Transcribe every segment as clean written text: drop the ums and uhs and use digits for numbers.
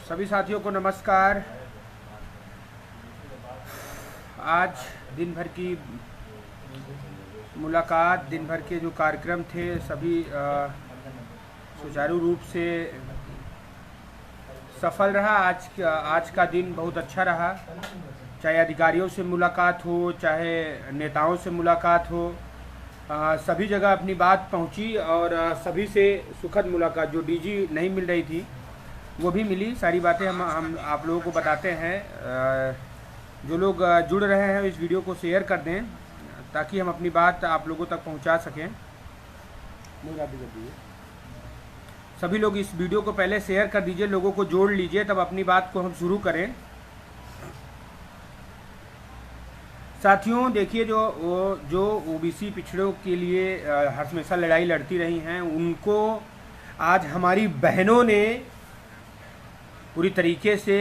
सभी साथियों को नमस्कार। आज दिन भर की मुलाकात, दिन भर के जो कार्यक्रम थे सभी सुचारू रूप से सफल रहा। आज का दिन बहुत अच्छा रहा। चाहे अधिकारियों से मुलाकात हो, चाहे नेताओं से मुलाकात हो, सभी जगह अपनी बात पहुंची और सभी से सुखद मुलाकात। जो डीजी नहीं मिल रही थी वो भी मिली। सारी बातें हम आप लोगों को बताते हैं। जो लोग जुड़ रहे हैं इस वीडियो को शेयर कर दें ताकि हम अपनी बात आप लोगों तक पहुंचा सकें। सभी लोग इस वीडियो को पहले शेयर कर दीजिए, लोगों को जोड़ लीजिए, तब अपनी बात को हम शुरू करें। साथियों देखिए, जो ओबीसी पिछड़ों के लिए हमेशा लड़ाई लड़ती रही हैं, उनको आज हमारी बहनों ने पूरी तरीके से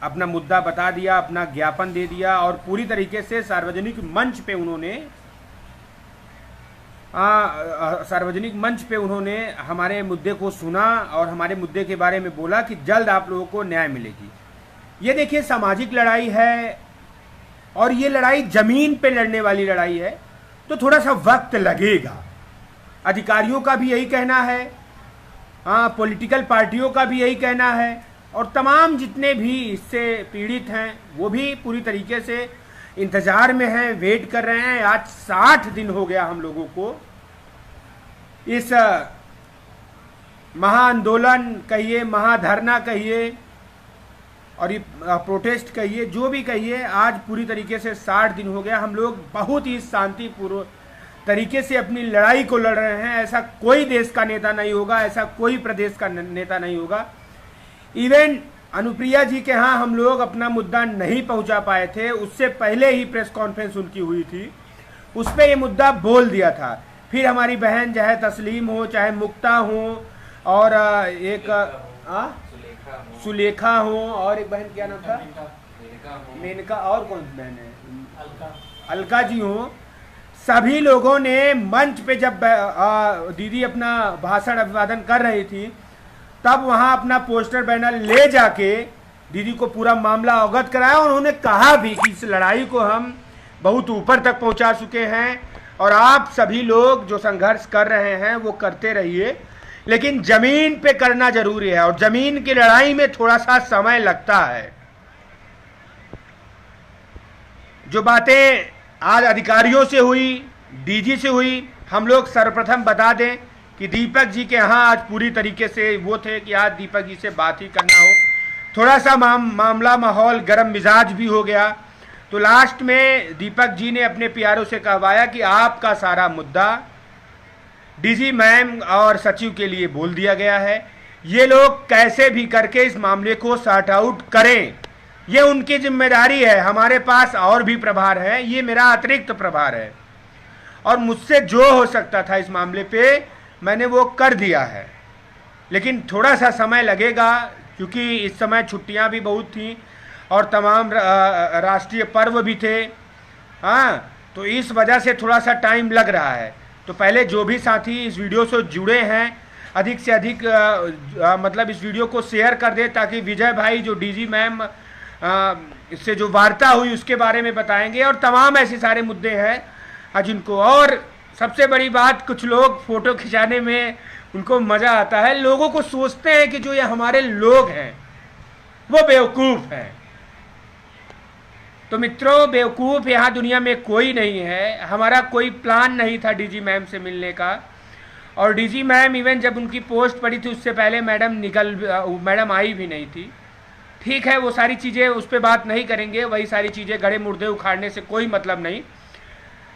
अपना मुद्दा बता दिया, अपना ज्ञापन दे दिया और पूरी तरीके से सार्वजनिक मंच पे उन्होंने हमारे मुद्दे को सुना और हमारे मुद्दे के बारे में बोला कि जल्द आप लोगों को न्याय मिलेगी। ये देखिए, सामाजिक लड़ाई है और ये लड़ाई जमीन पे लड़ने वाली लड़ाई है, तो थोड़ा सा वक्त लगेगा। अधिकारियों का भी यही कहना है, पॉलिटिकल पार्टियों का भी यही कहना है और तमाम जितने भी इससे पीड़ित हैं वो भी पूरी तरीके से इंतजार में हैं, वेट कर रहे हैं। आज 60 दिन हो गया हम लोगों को इस महाआंदोलन कहिए, महाधरना कहिए और ये प्रोटेस्ट कहिए, जो भी कहिए, आज पूरी तरीके से 60 दिन हो गया। हम लोग बहुत ही शांतिपूर्वक तरीके से अपनी लड़ाई को लड़ रहे हैं। ऐसा कोई देश का नेता नहीं होगा, ऐसा कोई प्रदेश का नेता नहीं होगा। इवन अनुप्रिया जी के यहाँ हम लोग अपना मुद्दा नहीं पहुंचा पाए थे, उससे पहले ही प्रेस कॉन्फ्रेंस उनकी हुई थी, उस पर ये मुद्दा बोल दिया था। फिर हमारी बहन चाहे तस्लीम हो, चाहे मुक्ता हो और एक सुलेखा हो और एक बहन क्या नाम था, मेनका, और कौन सी बहन है, अलका जी हो, सभी लोगों ने मंच पे जब दीदी अपना भाषण अभिवादन कर रही थी तब वहां अपना पोस्टर बैनर ले जाके दीदी को पूरा मामला अवगत कराया। उन्होंने कहा भी कि इस लड़ाई को हम बहुत ऊपर तक पहुंचा चुके हैं और आप सभी लोग जो संघर्ष कर रहे हैं वो करते रहिए, लेकिन जमीन पे करना जरूरी है और जमीन की लड़ाई में थोड़ा सा समय लगता है। जो बातें आज अधिकारियों से हुई, डीजी से हुई, हम लोग सर्वप्रथम बता दें कि दीपक जी के यहाँ आज पूरी तरीके से वो थे कि आज दीपक जी से बात ही करना हो। थोड़ा सा मामला माहौल गर्म मिजाज भी हो गया, तो लास्ट में दीपक जी ने अपने प्यारों से कहवाया कि आपका सारा मुद्दा डीजी मैम और सचिव के लिए बोल दिया गया है। ये लोग कैसे भी करके इस मामले को सॉर्ट आउट करें, ये उनकी जिम्मेदारी है। हमारे पास और भी प्रभार है, ये मेरा अतिरिक्त प्रभार है और मुझसे जो हो सकता था इस मामले पे मैंने वो कर दिया है, लेकिन थोड़ा सा समय लगेगा क्योंकि इस समय छुट्टियां भी बहुत थी और तमाम राष्ट्रीय पर्व भी थे। तो इस वजह से थोड़ा सा टाइम लग रहा है। तो पहले जो भी साथी इस वीडियो से जुड़े हैं अधिक से अधिक मतलब इस वीडियो को शेयर कर दे ताकि विजय भाई जो डीजी मैम इससे जो वार्ता हुई उसके बारे में बताएंगे और तमाम ऐसे सारे मुद्दे हैं जिनको। और सबसे बड़ी बात, कुछ लोग फोटो खिंचाने में उनको मजा आता है। लोगों को सोचते हैं कि जो ये हमारे लोग हैं वो बेवकूफ हैं। तो मित्रों, बेवकूफ यहाँ दुनिया में कोई नहीं है। हमारा कोई प्लान नहीं था डीजी मैम से मिलने का और डीजी मैम इवन जब उनकी पोस्ट पड़ी थी उससे पहले मैडम आई भी नहीं थी। ठीक है, वो सारी चीज़ें उस पर बात नहीं करेंगे, वही सारी चीज़ें गड़े मुर्दे उखाड़ने से कोई मतलब नहीं।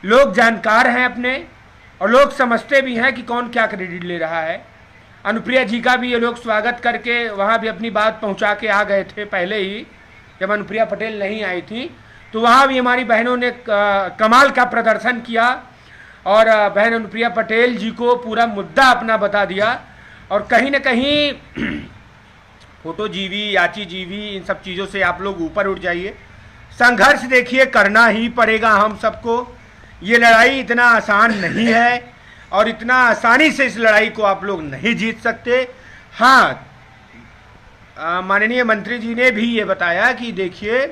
लोग जानकार हैं अपने और लोग समझते भी हैं कि कौन क्या क्रेडिट ले रहा है। अनुप्रिया जी का भी ये लोग स्वागत करके वहाँ भी अपनी बात पहुँचा के आ गए थे पहले ही, जब अनुप्रिया पटेल नहीं आई थी तो वहाँ भी हमारी बहनों ने कमाल का प्रदर्शन किया और बहन अनुप्रिया पटेल जी को पूरा मुद्दा अपना बता दिया। और कहीं ना कहीं फोटो जीवी, याची जीवी, इन सब चीज़ों से आप लोग ऊपर उठ जाइए। संघर्ष देखिए करना ही पड़ेगा हम सबको। ये लड़ाई इतना आसान नहीं है और इतना आसानी से इस लड़ाई को आप लोग नहीं जीत सकते। हाँ, माननीय मंत्री जी ने भी ये बताया कि देखिए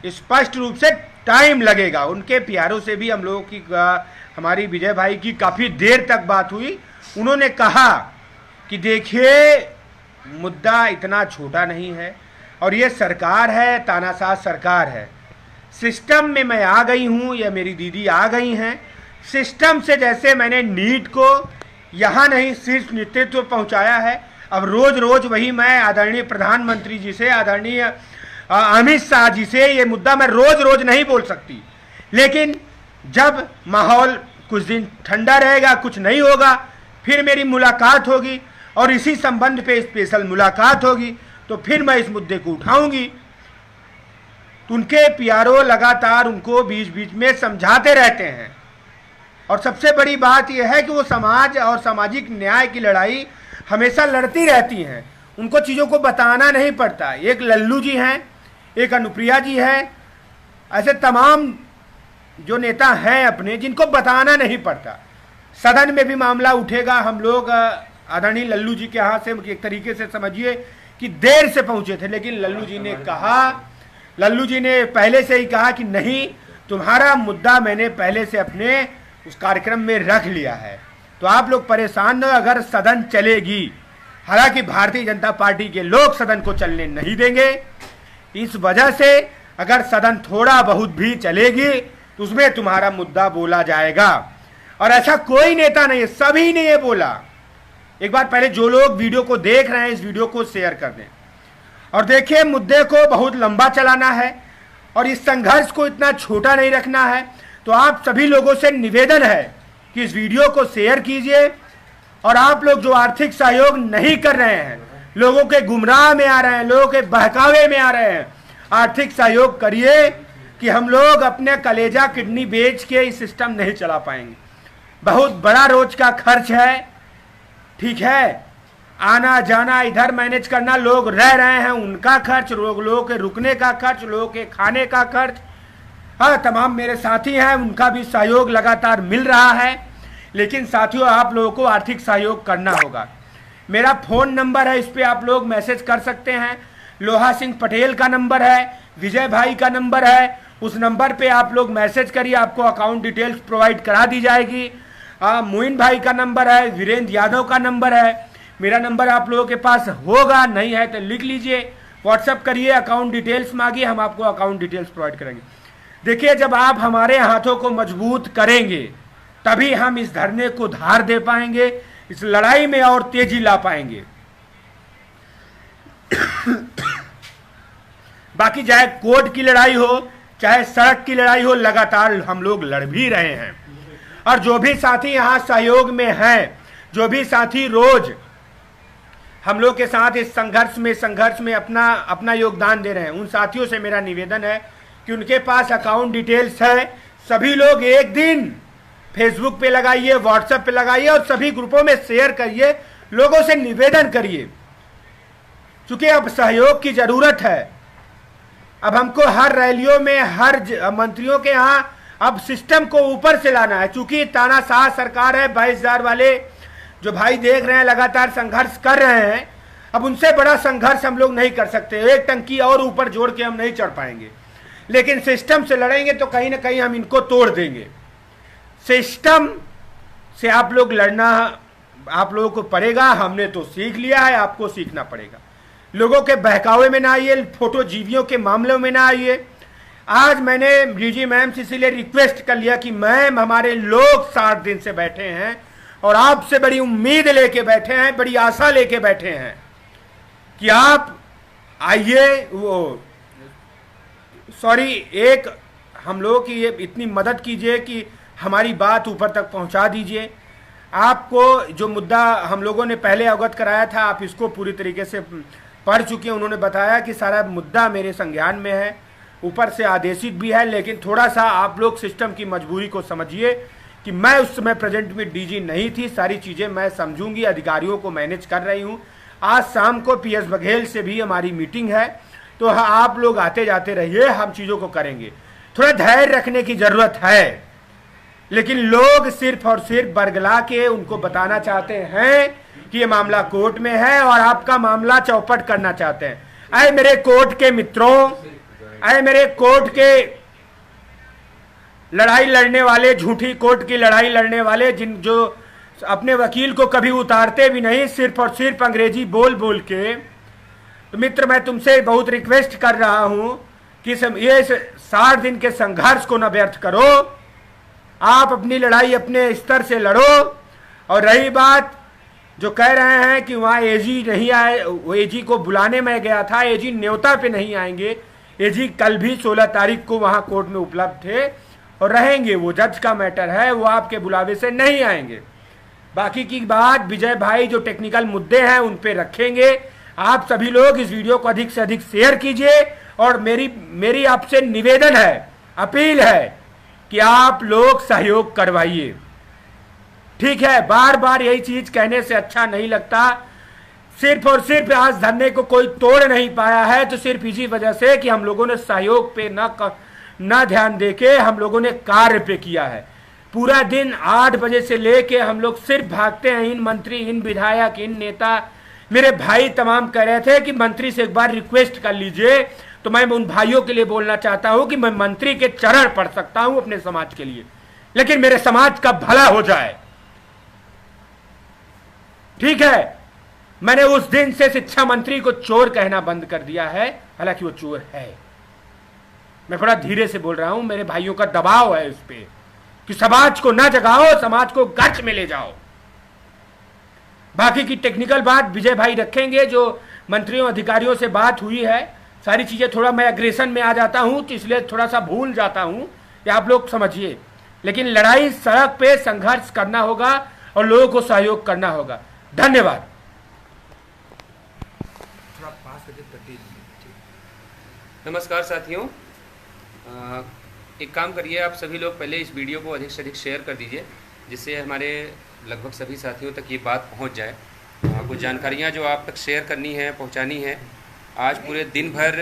स्पष्ट रूप से टाइम लगेगा। उनके प्यारों से भी हम लोगों की हमारी विजय भाई की काफ़ी देर तक बात हुई। उन्होंने कहा कि देखिए मुद्दा इतना छोटा नहीं है और ये सरकार है, तानाशाह सरकार है। सिस्टम में मैं आ गई हूँ या मेरी दीदी आ गई हैं। सिस्टम से जैसे मैंने नीट को यहाँ नहीं शीर्ष नेतृत्व पहुँचाया है, अब रोज रोज वही मैं आदरणीय प्रधानमंत्री जी से, आदरणीय अमित शाह जी से ये मुद्दा मैं रोज रोज नहीं बोल सकती। लेकिन जब माहौल कुछ दिन ठंडा रहेगा, कुछ नहीं होगा, फिर मेरी मुलाकात होगी और इसी संबंध पे स्पेशल मुलाकात होगी तो फिर मैं इस मुद्दे को उठाऊंगी। तो उनके प्यारों लगातार उनको बीच बीच में समझाते रहते हैं और सबसे बड़ी बात यह है कि वो समाज और सामाजिक न्याय की लड़ाई हमेशा लड़ती रहती हैं। उनको चीज़ों को बताना नहीं पड़ता। एक लल्लू जी हैं, एक अनुप्रिया जी हैं, ऐसे तमाम जो नेता हैं अपने जिनको बताना नहीं पड़ता। सदन में भी मामला उठेगा, हम लोग आदरणीय लल्लू जी के यहाँ से एक तरीके से समझिए कि देर से पहुँचे थे, लेकिन लल्लू जी ने पहले से ही कहा कि नहीं, तुम्हारा मुद्दा मैंने पहले से अपने उस कार्यक्रम में रख लिया है, तो आप लोग परेशान न, अगर सदन चलेगी। हालांकि भारतीय जनता पार्टी के लोग सदन को चलने नहीं देंगे। इस वजह से अगर सदन थोड़ा बहुत भी चलेगी तो उसमें तुम्हारा मुद्दा बोला जाएगा। और ऐसा कोई नेता नहीं है, सभी ने ये बोला। एक बार पहले जो लोग वीडियो को देख रहे हैं इस वीडियो को शेयर कर दें और देखिए, मुद्दे को बहुत लंबा चलाना है और इस संघर्ष को इतना छोटा नहीं रखना है। तो आप सभी लोगों से निवेदन है कि इस वीडियो को शेयर कीजिए और आप लोग जो आर्थिक सहयोग नहीं कर रहे हैं, लोगों के गुमराह में आ रहे हैं, लोगों के बहकावे में आ रहे हैं, आर्थिक सहयोग करिए कि हम लोग अपने कलेजा किडनी बेच के इस सिस्टम नहीं चला पाएंगे। बहुत बड़ा रोज का खर्च है, ठीक है, आना जाना इधर मैनेज करना, लोग रह रहे हैं उनका खर्च, लोगों के रुकने का खर्च, लोगों के खाने का खर्च। हाँ, तमाम मेरे साथी हैं, उनका भी सहयोग लगातार मिल रहा है। लेकिन साथियों, आप लोगों को आर्थिक सहयोग करना होगा। मेरा फ़ोन नंबर है, इस पर आप लोग मैसेज कर सकते हैं। लोहा सिंह पटेल का नंबर है, विजय भाई का नंबर है, उस नंबर पे आप लोग मैसेज करिए, आपको अकाउंट डिटेल्स प्रोवाइड करा दी जाएगी। मोइन भाई का नंबर है, वीरेंद्र यादव का नंबर है। मेरा नंबर आप लोगों के पास होगा, नहीं है तो लिख लीजिए, व्हाट्सअप करिए, अकाउंट डिटेल्स मांगिए, हम आपको अकाउंट डिटेल्स प्रोवाइड करेंगे। देखिए, जब आप हमारे हाथों को मजबूत करेंगे तभी हम इस धरने को धार दे पाएंगे, इस लड़ाई में और तेजी ला पाएंगे। बाकी चाहे कोर्ट की लड़ाई हो, चाहे सड़क की लड़ाई हो, लगातार हम लोग लड़ भी रहे हैं। और जो भी साथी यहाँ सहयोग में हैं, जो भी साथी रोज हम लोग के साथ इस संघर्ष में अपना योगदान दे रहे हैं, उन साथियों से मेरा निवेदन है कि उनके पास अकाउंट डिटेल्स है। सभी लोग एक दिन फेसबुक पे लगाइए, व्हाट्सएप पे लगाइए और सभी ग्रुपों में शेयर करिए, लोगों से निवेदन करिए, क्योंकि अब सहयोग की जरूरत है। अब हमको हर रैलियों में, हर मंत्रियों के यहाँ अब सिस्टम को ऊपर से लाना है। चूंकि तानाशाह सरकार है, 22,000 वाले जो भाई देख रहे हैं लगातार संघर्ष कर रहे हैं, अब उनसे बड़ा संघर्ष हम लोग नहीं कर सकते। एक टंकी और ऊपर जोड़ के हम नहीं चढ़ पाएंगे, लेकिन सिस्टम से लड़ेंगे तो कहीं ना कहीं हम इनको तोड़ देंगे। सिस्टम से आप लोग लड़ना आप लोगों को पड़ेगा। हमने तो सीख लिया है, आपको सीखना पड़ेगा। लोगों के बहकावे में ना आइए, फोटो जीवियों के मामलों में ना आइए। आज मैंने डीजी मैम से इसीलिए रिक्वेस्ट कर लिया कि मैम, हमारे लोग 60 दिन से बैठे हैं और आपसे बड़ी उम्मीद लेके बैठे हैं, बड़ी आशा लेके बैठे हैं कि आप आइए, एक हम लोगों की ये इतनी मदद कीजिए कि हमारी बात ऊपर तक पहुंचा दीजिए। आपको जो मुद्दा हम लोगों ने पहले अवगत कराया था, आप इसको पूरी तरीके से पढ़ चुके हैं। उन्होंने बताया कि सारा मुद्दा मेरे संज्ञान में है, ऊपर से आदेशित भी है, लेकिन थोड़ा सा आप लोग सिस्टम की मजबूरी को समझिए कि मैं उस समय प्रेजेंट में डीजी नहीं थी, सारी चीज़ें मैं समझूंगी, अधिकारियों को मैनेज कर रही हूँ। आज शाम को पीएस बघेल से भी हमारी मीटिंग है, तो आप लोग आते जाते रहिए, हम चीज़ों को करेंगे। थोड़ा धैर्य रखने की ज़रूरत है, लेकिन लोग सिर्फ और सिर्फ बरगला के उनको बताना चाहते हैं कि ये मामला कोर्ट में है और आपका मामला चौपट करना चाहते हैं। अरे मेरे कोर्ट के मित्रों, अरे मेरे कोर्ट के लड़ाई लड़ने वाले, झूठी कोर्ट की लड़ाई लड़ने वाले, जो अपने वकील को कभी उतारते भी नहीं, सिर्फ और सिर्फ अंग्रेजी बोल बोल के, तो मित्र मैं तुमसे बहुत रिक्वेस्ट कर रहा हूं कि ये 60 दिन के संघर्ष को न व्यर्थ करो। आप अपनी लड़ाई अपने स्तर से लड़ो। और रही बात जो कह रहे हैं कि वहाँ एजी नहीं आए, एजी को बुलाने में गया था, एजी न्योता पे नहीं आएंगे। एजी कल भी 16 तारीख को वहाँ कोर्ट में उपलब्ध थे और रहेंगे, वो जज का मैटर है, वो आपके बुलावे से नहीं आएंगे। बाकी की बात विजय भाई जो टेक्निकल मुद्दे हैं उन पे रखेंगे। आप सभी लोग इस वीडियो को अधिक से अधिक शेयर कीजिए और मेरी आपसे निवेदन है, अपील है कि आप लोग सहयोग करवाइए। ठीक है, बार बार यही चीज कहने से अच्छा नहीं लगता। सिर्फ और सिर्फ आज धरने को कोई तोड़ नहीं पाया है तो सिर्फ इसी वजह से कि हम लोगों ने सहयोग पे न ध्यान देके हम लोगों ने कार्य पे किया है। पूरा दिन 8 बजे से लेके हम लोग सिर्फ भागते हैं, इन मंत्री, इन विधायक, इन नेता। मेरे भाई तमाम कह रहे थे कि मंत्री से एक बार रिक्वेस्ट कर लीजिए, तो मैं उन भाइयों के लिए बोलना चाहता हूं कि मैं मंत्री के चरण पढ़ सकता हूं अपने समाज के लिए, लेकिन मेरे समाज का भला हो जाए। ठीक है, मैंने उस दिन से शिक्षा मंत्री को चोर कहना बंद कर दिया है, हालांकि वो चोर है। मैं बड़ा धीरे से बोल रहा हूं, मेरे भाइयों का दबाव है उस पर कि समाज को ना जगाओ, समाज को गच में ले जाओ। बाकी की टेक्निकल बात विजय भाई रखेंगे। जो मंत्रियों अधिकारियों से बात हुई है, सारी चीजें, थोड़ा मैं एग्रेशन में आ जाता हूं तो इसलिए थोड़ा सा भूल जाता हूं, ये आप लोग समझिए। लेकिन लड़ाई सड़क पे संघर्ष करना होगा और लोगों को सहयोग करना होगा। धन्यवाद। नमस्कार साथियों, एक काम करिए, आप सभी लोग पहले इस वीडियो को अधिक से अधिक शेयर कर दीजिए, जिससे हमारे लगभग सभी साथियों तक ये बात पहुंच जाए। कुछ जानकारियां जो आप तक शेयर करनी है, पहुंचानी है। आज पूरे दिन भर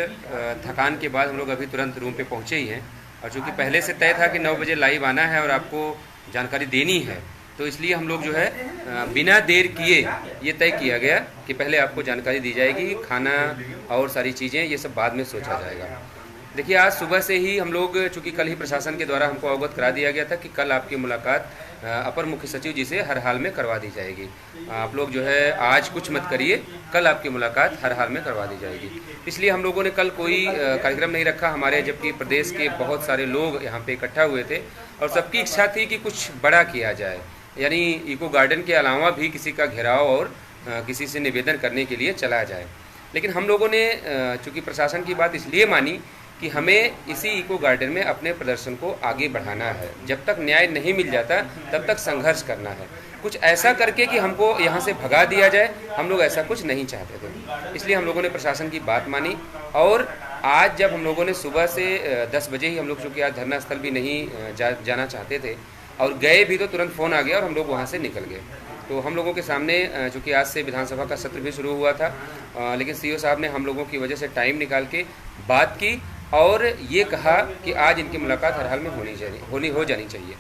थकान के बाद हम लोग अभी तुरंत रूम पे पहुंचे ही हैं, और चूँकि पहले से तय था कि 9 बजे लाइव आना है और आपको जानकारी देनी है, तो इसलिए हम लोग जो है बिना देर किए ये तय किया गया कि पहले आपको जानकारी दी जाएगी, खाना और सारी चीज़ें ये सब बाद में सोचा जाएगा। देखिए, आज सुबह से ही हम लोग, चूँकि कल ही प्रशासन के द्वारा हमको अवगत करा दिया गया था कि कल आपकी मुलाकात अपर मुख्य सचिव जी से हर हाल में करवा दी जाएगी। आप लोग जो है आज कुछ मत करिए, कल आपकी मुलाकात हर हाल में करवा दी जाएगी। इसलिए हम लोगों ने कल कोई कार्यक्रम नहीं रखा हमारे, जबकि प्रदेश के बहुत सारे लोग यहाँ पे इकट्ठा हुए थे और सबकी इच्छा थी कि कुछ बड़ा किया जाए, यानी इको गार्डन के अलावा भी किसी का घेराव और किसी से निवेदन करने के लिए चला जाए। लेकिन हम लोगों ने चूँकि प्रशासन की बात इसलिए मानी कि हमें इसी इको गार्डन में अपने प्रदर्शन को आगे बढ़ाना है। जब तक न्याय नहीं मिल जाता तब तक संघर्ष करना है। कुछ ऐसा करके कि हमको यहाँ से भगा दिया जाए, हम लोग ऐसा कुछ नहीं चाहते थे। इसलिए हम लोगों ने प्रशासन की बात मानी और आज जब हम लोगों ने सुबह से 10 बजे ही हम लोग, चूँकि आज धरना स्थल भी नहीं जाना चाहते थे और गए भी, तो तुरंत फ़ोन आ गया और हम लोग वहाँ से निकल गए। तो हम लोगों के सामने, चूँकि आज से विधानसभा का सत्र भी शुरू हुआ था, लेकिन सीओ साहब ने हम लोगों की वजह से टाइम निकाल के बात की और ये कहा कि आज इनकी मुलाकात हर हाल में हो जानी चाहिए।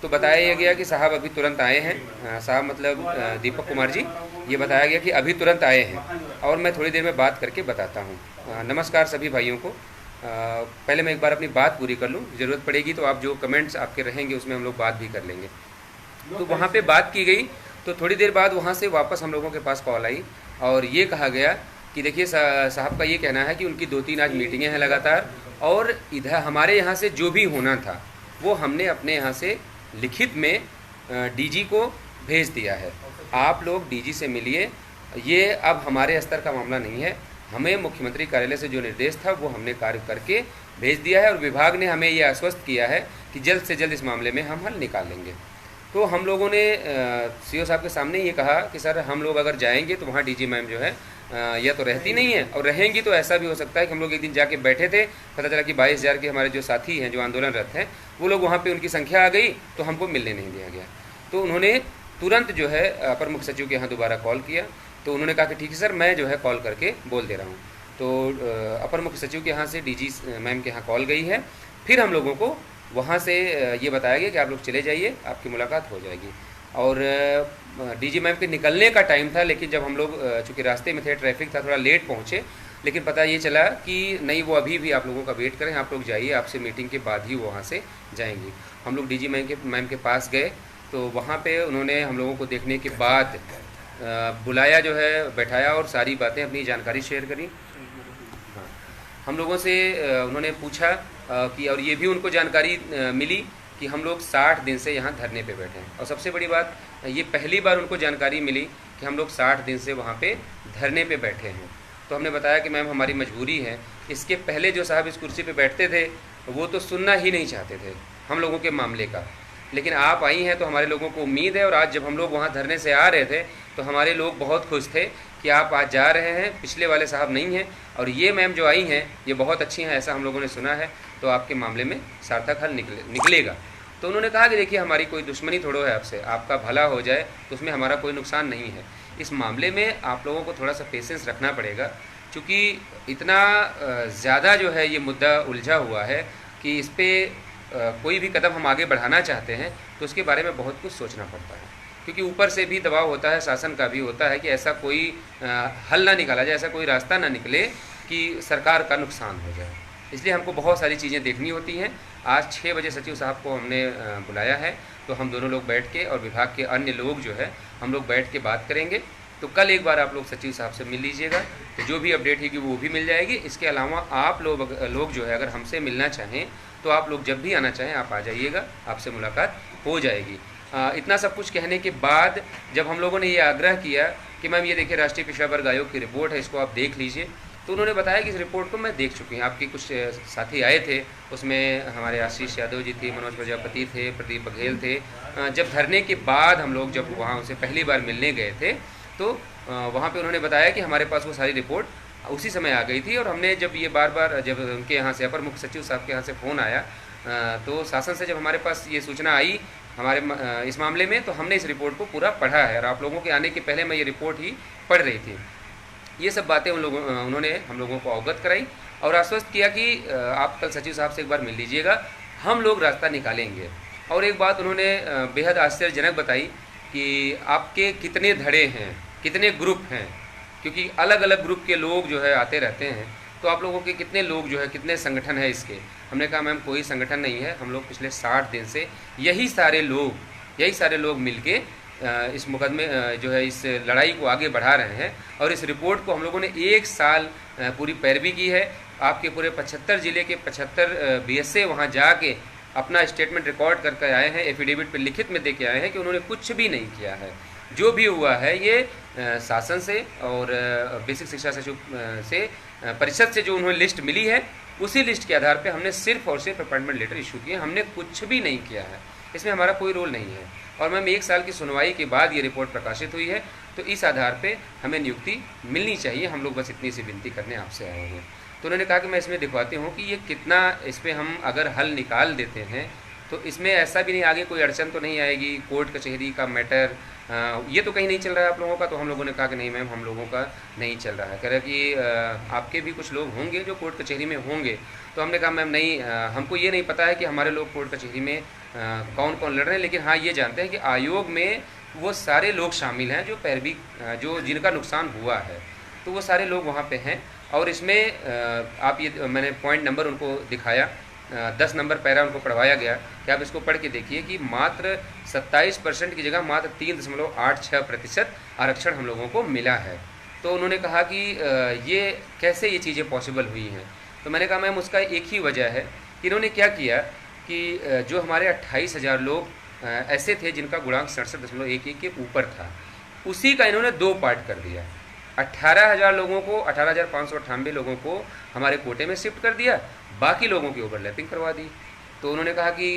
तो बताया यह गया कि साहब अभी तुरंत आए हैं, साहब मतलब दीपक कुमार जी, ये बताया गया कि अभी तुरंत आए हैं और मैं थोड़ी देर में बात करके बताता हूँ। नमस्कार सभी भाइयों को। पहले मैं एक बार अपनी बात पूरी कर लूँ, ज़रूरत पड़ेगी तो आप जो कमेंट्स आपके रहेंगे उसमें हम लोग बात भी कर लेंगे। तो वहाँ पे बात की गई, तो थोड़ी देर बाद वहाँ से वापस हम लोगों के पास कॉल आई और ये कहा गया कि देखिए साहब का ये कहना है कि उनकी 2-3 आज मीटिंगें हैं लगातार, और इधर हमारे यहाँ से जो भी होना था वो हमने अपने यहाँ से लिखित में डीजी को भेज दिया है। आप लोग डीजी से मिलिए, ये अब हमारे स्तर का मामला नहीं है। हमें मुख्यमंत्री कार्यालय से जो निर्देश था वो हमने कार्य करके भेज दिया है और विभाग ने हमें ये आश्वस्त किया है कि जल्द से जल्द इस मामले में हम हल निकाल लेंगे। तो हम लोगों ने सीओ साहब के सामने ये कहा कि सर हम लोग अगर जाएंगे तो वहाँ डीजी मैम जो है या तो रहती नहीं है, और रहेंगी तो ऐसा भी हो सकता है कि हम लोग एक दिन जाके बैठे थे, पता चला कि 22,000 के हमारे जो साथी हैं जो आंदोलनरत हैं वो लोग वहाँ पे, उनकी संख्या आ गई तो हमको मिलने नहीं दिया गया। तो उन्होंने तुरंत जो है अपर मुख्य सचिव के यहाँ दोबारा कॉल किया, तो उन्होंने कहा कि ठीक है सर, मैं जो है कॉल करके बोल दे रहा हूँ। तो अपर मुख्य सचिव के यहाँ से डीजी मैम के यहाँ कॉल गई है। फिर हम लोगों को वहाँ से ये बताया गया कि आप लोग चले जाइए, आपकी मुलाकात हो जाएगी। और डीजी मैम के निकलने का टाइम था, लेकिन जब हम लोग चूँकि रास्ते में थे, ट्रैफिक था, थोड़ा लेट पहुँचे, लेकिन पता ये चला कि नहीं, वो अभी भी आप लोगों का वेट करें, आप लोग जाइए, आपसे मीटिंग के बाद ही वो वहाँ से जाएंगी। हम लोग डीजी मैम के पास गए, तो वहाँ पे उन्होंने हम लोगों को देखने के बाद बुलाया, जो है बैठाया और सारी बातें अपनी जानकारी शेयर करी। हाँ, हम लोगों से उन्होंने पूछा कि, और ये भी उनको जानकारी मिली कि हम लोग 60 दिन से यहाँ धरने पे बैठे हैं, और सबसे बड़ी बात ये पहली बार उनको जानकारी मिली कि हम लोग 60 दिन से वहाँ पे धरने पे बैठे हैं। तो हमने बताया कि मैम हमारी मजबूरी है, इसके पहले जो साहब इस कुर्सी पे बैठते थे वो तो सुनना ही नहीं चाहते थे हम लोगों के मामले का, लेकिन आप आई हैं तो हमारे लोगों को उम्मीद है। और आज जब हम लोग वहाँ धरने से आ रहे थे तो हमारे लोग बहुत खुश थे कि आप आज जा रहे हैं, पिछले वाले साहब नहीं हैं, और ये मैम जो आई हैं ये बहुत अच्छी हैं, ऐसा हम लोगों ने सुना है, तो आपके मामले में सार्थक हल निकलेगा। तो उन्होंने कहा कि देखिए हमारी कोई दुश्मनी थोड़ो है आपसे, आपका भला हो जाए तो उसमें हमारा कोई नुकसान नहीं है। इस मामले में आप लोगों को थोड़ा सा पेशेंस रखना पड़ेगा, क्योंकि इतना ज़्यादा जो है ये मुद्दा उलझा हुआ है कि इस पर कोई भी कदम हम आगे बढ़ाना चाहते हैं तो उसके बारे में बहुत कुछ सोचना पड़ता है, क्योंकि ऊपर से भी दबाव होता है, शासन का भी होता है कि ऐसा कोई हल ना निकाला जाए, ऐसा कोई रास्ता ना निकले कि सरकार का नुकसान हो जाए। इसलिए हमको बहुत सारी चीज़ें देखनी होती हैं। आज 6 बजे सचिव साहब को हमने बुलाया है, तो हम दोनों लोग बैठ के, और विभाग के अन्य लोग जो है हम लोग बैठ के बात करेंगे। तो कल एक बार आप लोग सचिव साहब से मिल लीजिएगा, तो जो भी अपडेट है कि वो भी मिल जाएगी। इसके अलावा आप लोग जो है अगर हमसे मिलना चाहें तो आप लोग जब भी आना चाहें आप आ जाइएगा, आपसे मुलाकात हो जाएगी। इतना सब कुछ कहने के बाद जब हम लोगों ने ये आग्रह किया कि मैम ये देखिए राष्ट्रीय पिछड़ा वर्ग आयोग की रिपोर्ट है, इसको आप देख लीजिए, तो उन्होंने बताया कि इस रिपोर्ट को मैं देख चुकी हूँ, आपके कुछ साथी आए थे, उसमें हमारे आशीष यादव जी थे, मनोज प्रजापति थे, प्रदीप बघेल थे। जब धरने के बाद हम लोग जब वहाँ उनसे पहली बार मिलने गए थे तो वहाँ पे उन्होंने बताया कि हमारे पास वो सारी रिपोर्ट उसी समय आ गई थी। और हमने जब ये बार जब उनके यहाँ से अपर मुख्य सचिव साहब के यहाँ से फ़ोन आया तो शासन से जब हमारे पास ये सूचना आई हमारे इस मामले में, तो हमने इस रिपोर्ट को पूरा पढ़ा है, और आप लोगों के आने के पहले मैं ये रिपोर्ट ही पढ़ रही थी। ये सब बातें उन्होंने हम लोगों को अवगत कराई और आश्वस्त किया कि आप कल सचिव साहब से एक बार मिल लीजिएगा, हम लोग रास्ता निकालेंगे। और एक बात उन्होंने बेहद आश्चर्यजनक बताई कि आपके कितने धड़े हैं, कितने ग्रुप हैं, क्योंकि अलग अलग ग्रुप के लोग जो है आते रहते हैं, तो आप लोगों के कितने लोग जो है, कितने संगठन है इसके। हमने कहा मैम कोई संगठन नहीं है, हम लोग पिछले 60 दिन से यही सारे लोग मिलके इस मुकदमे जो है इस लड़ाई को आगे बढ़ा रहे हैं। और इस रिपोर्ट को हम लोगों ने 1 साल पूरी पैरवी की है। आपके पूरे 75 ज़िले के 75 BSA वहाँ जाके अपना स्टेटमेंट रिकॉर्ड करके आए हैं, एफिडेविट पे लिखित में दे के आए हैं कि उन्होंने कुछ भी नहीं किया है। जो भी हुआ है ये शासन से और बेसिक शिक्षा सचिव से परिषद से जो उन्हें लिस्ट मिली है, उसी लिस्ट के आधार पे हमने सिर्फ और सिर्फ अपॉइंटमेंट लेटर इशू किए, हमने कुछ भी नहीं किया है, इसमें हमारा कोई रोल नहीं है। और मैम 1 साल की सुनवाई के बाद ये रिपोर्ट प्रकाशित हुई है, तो इस आधार पे हमें नियुक्ति मिलनी चाहिए, हम लोग बस इतनी सी विनती करने आपसे आए हैं। तो उन्होंने कहा कि मैं इसमें दिखवाती हूँ कि ये कितना, इस पर हम अगर हल निकाल देते हैं तो इसमें ऐसा भी नहीं आगे कोई अड़चन तो नहीं आएगी, कोर्ट कचहरी का मैटर ये तो कहीं नहीं चल रहा है आप लोगों का। तो हम लोगों ने कहा कि नहीं मैम हम लोगों का नहीं चल रहा है। कह रहा कि आपके भी कुछ लोग होंगे जो कोर्ट कचहरी में होंगे। तो हमने कहा मैम नहीं, हमको ये नहीं पता है कि हमारे लोग कोर्ट कचहरी में कौन कौन लड़ रहे हैं, लेकिन हाँ ये जानते हैं कि आयोग में वो सारे लोग शामिल हैं जो पैरवी जो जिनका नुकसान हुआ है, तो वो सारे लोग वहाँ पे हैं। और इसमें आप ये मैंने पॉइंट नंबर उनको दिखाया, 10 नंबर पैरा उनको पढ़वाया गया कि आप इसको पढ़ के देखिए कि मात्र 27% की जगह मात्र 3.86% आरक्षण हम लोगों को मिला है। तो उन्होंने कहा कि ये कैसे ये चीज़ें पॉसिबल हुई हैं। तो मैंने कहा मैम उसका एक ही वजह है कि इन्होंने क्या किया कि जो हमारे 28,000 लोग ऐसे थे जिनका गुणांक 67.11 के ऊपर था, उसी का इन्होंने 2 पार्ट कर दिया। 18,000 लोगों को, 18,598 लोगों को हमारे कोटे में शिफ्ट कर दिया, बाकी लोगों की ओवरलैपिंग करवा दी। तो उन्होंने कहा कि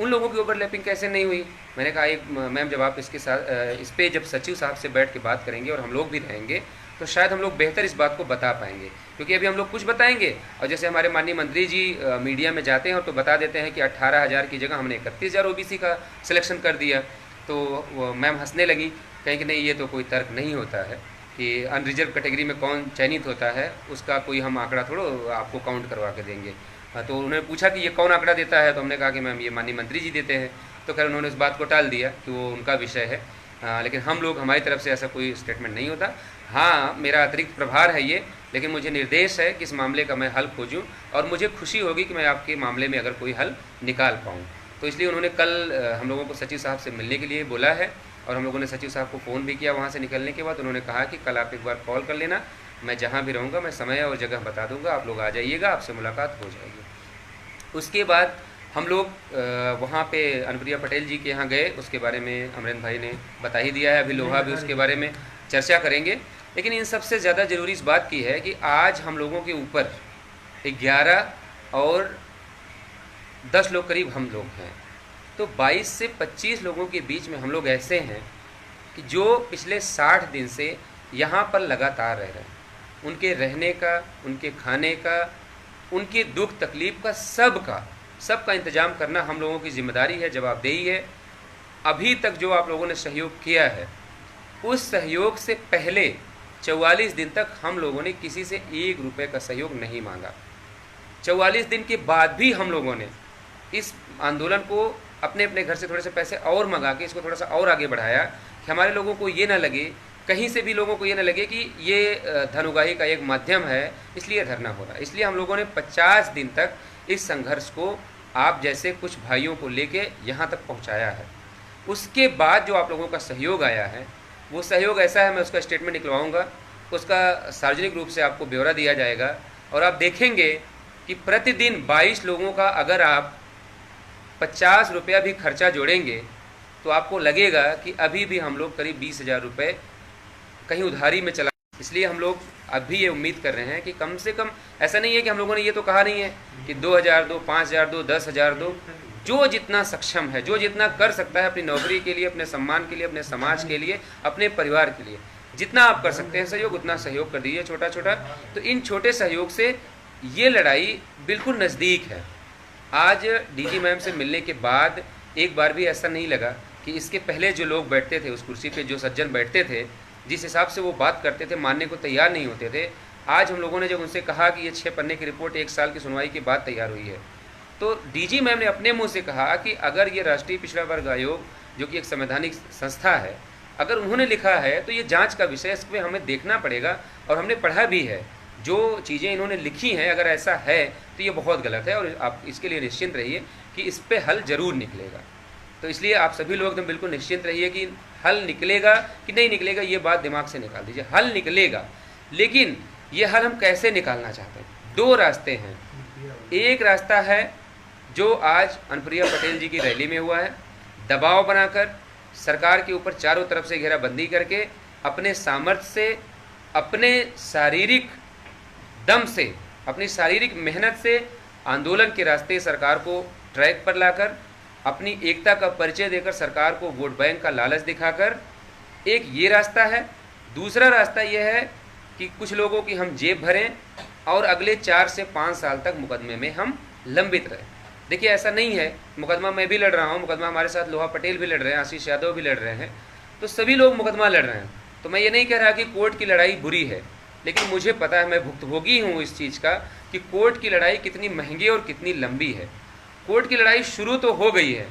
उन लोगों की ओवरलैपिंग कैसे नहीं हुई। मैंने कहा एक मैम जब आप इसके साथ इस पर जब सचिव साहब से बैठ के बात करेंगे और हम लोग भी रहेंगे तो शायद हम लोग बेहतर इस बात को बता पाएंगे, क्योंकि अभी हम लोग कुछ बताएंगे और जैसे हमारे माननीय मंत्री जी मीडिया में जाते हैं और तो बता देते हैं कि 18,000 की जगह हमने 31,000 OBC का सिलेक्शन कर दिया। तो मैम हंसने लगी, कहीं कि नहीं ये तो कोई तर्क नहीं होता है कि अनरिजर्व कैटेगरी में कौन चयनित होता है उसका कोई हम आंकड़ा थोड़ा आपको काउंट करवा के देंगे। तो उन्होंने पूछा कि ये कौन आंकड़ा देता है, तो हमने कहा कि मैम ये माननीय मंत्री जी देते हैं। तो खैर उन्होंने इस बात को टाल दिया कि वो उनका विषय है। लेकिन हम लोग, हमारी तरफ से ऐसा कोई स्टेटमेंट नहीं होता। हाँ, मेरा अतिरिक्त प्रभार है ये, लेकिन मुझे निर्देश है कि इस मामले का मैं हल खोजूं और मुझे खुशी होगी कि मैं आपके मामले में अगर कोई हल निकाल पाऊँ। तो इसलिए उन्होंने कल हम लोगों को सचिव साहब से मिलने के लिए बोला है और हम लोगों ने सचिव साहब को फ़ोन भी किया। वहाँ से निकलने के बाद उन्होंने कहा कि कल आप एक बार कॉल कर लेना, मैं जहाँ भी रहूँगा मैं समय और जगह बता दूँगा, आप लोग आ जाइएगा, आपसे मुलाकात हो जाएगी। उसके बाद हम लोग वहाँ पे अनुप्रिया पटेल जी के यहाँ गए। उसके बारे में अमरेंद्र भाई ने बता ही दिया है, अभी लोहा भी उसके बारे में चर्चा करेंगे। लेकिन इन सबसे ज़्यादा ज़रूरी इस बात की है कि आज हम लोगों के ऊपर 11 और 10 लोग करीब हम लोग हैं, तो 22 से 25 लोगों के बीच में हम लोग ऐसे हैं कि जो पिछले 60 दिन से यहाँ पर लगातार रह रहे हैं। उनके रहने का, उनके खाने का, उनके दुख तकलीफ़ का, सबका इंतज़ाम करना हम लोगों की जिम्मेदारी है, जवाबदेही है। अभी तक जो आप लोगों ने सहयोग किया है, उस सहयोग से पहले 44 दिन तक हम लोगों ने किसी से 1 रुपये का सहयोग नहीं मांगा। 44 दिन के बाद भी हम लोगों ने इस आंदोलन को अपने अपने घर से थोड़े से पैसे और मंगा के इसको थोड़ा सा और आगे बढ़ाया कि हमारे लोगों को ये ना लगे, कहीं से भी लोगों को ये ना लगे कि ये धन उगाही का एक माध्यम है, इसलिए धरना हो रहा है। इसलिए हम लोगों ने 50 दिन तक इस संघर्ष को आप जैसे कुछ भाइयों को लेके यहाँ तक पहुँचाया है। उसके बाद जो आप लोगों का सहयोग आया है, वो सहयोग ऐसा है, मैं उसका स्टेटमेंट निकलवाऊँगा, उसका सार्वजनिक रूप से आपको ब्यौरा दिया जाएगा और आप देखेंगे कि प्रतिदिन 22 लोगों का अगर आप 50 रुपया भी खर्चा जोड़ेंगे तो आपको लगेगा कि अभी भी हम लोग करीब 20,000 रुपये कहीं उधारी में चला। इसलिए हम लोग अभी ये उम्मीद कर रहे हैं कि कम से कम, ऐसा नहीं है कि हम लोगों ने ये तो कहा नहीं है कि 2,000 दो, 5,000 दो, 10,000 दो, जो जितना सक्षम है, जो जितना कर सकता है अपनी नौकरी के लिए, अपने सम्मान के लिए, अपने समाज के लिए, अपने परिवार के लिए, जितना आप कर सकते हैं सहयोग, उतना सहयोग कर दीजिए छोटा छोटा। तो इन छोटे सहयोग से ये लड़ाई बिल्कुल नज़दीक है। आज डीजी मैम से मिलने के बाद एक बार भी ऐसा नहीं लगा कि इसके पहले जो लोग बैठते थे उस कुर्सी पे, जो सज्जन बैठते थे, जिस हिसाब से वो बात करते थे, मानने को तैयार नहीं होते थे। आज हम लोगों ने जब उनसे कहा कि ये 6 पन्ने की रिपोर्ट 1 साल की सुनवाई के बाद तैयार हुई है, तो डीजी मैम ने अपने मुंह से कहा कि अगर ये राष्ट्रीय पिछड़ा वर्ग आयोग, जो कि एक संवैधानिक संस्था है, अगर उन्होंने लिखा है तो ये जांच का विषय, इस पर हमें देखना पड़ेगा। और हमने पढ़ा भी है, जो चीज़ें इन्होंने लिखी हैं, अगर ऐसा है तो ये बहुत गलत है और आप इसके लिए निश्चिंत रहिए कि इस पर हल ज़रूर निकलेगा। तो इसलिए आप सभी लोग एकदम बिल्कुल निश्चिंत रहिए कि हल निकलेगा कि नहीं निकलेगा, ये बात दिमाग से निकाल दीजिए। हल निकलेगा, लेकिन ये हल हम कैसे निकालना चाहते हैं? 2 रास्ते हैं। एक रास्ता है जो आज अनुप्रिया पटेल जी की रैली में हुआ है, दबाव बनाकर सरकार के ऊपर चारों तरफ से घेराबंदी करके अपने सामर्थ्य से, अपने शारीरिक दम से, अपनी शारीरिक मेहनत से आंदोलन के रास्ते सरकार को ट्रैक पर लाकर, अपनी एकता का परिचय देकर सरकार को वोट बैंक का लालच दिखाकर, एक ये रास्ता है। दूसरा रास्ता यह है कि कुछ लोगों की हम जेब भरें और अगले 4 से 5 साल तक मुकदमे में हम लंबित रहें। देखिए, ऐसा नहीं है, मुकदमा मैं भी लड़ रहा हूँ, मुकदमा हमारे साथ लोहा पटेल भी लड़ रहे हैं, आशीष यादव भी लड़ रहे हैं, तो सभी लोग मुकदमा लड़ रहे हैं। तो मैं ये नहीं कह रहा कि कोर्ट की लड़ाई बुरी है, लेकिन मुझे पता है, मैं भुक्तभोगी हूँ इस चीज़ का कि कोर्ट की लड़ाई कितनी महंगी और कितनी लंबी है। कोर्ट की लड़ाई शुरू तो हो गई है,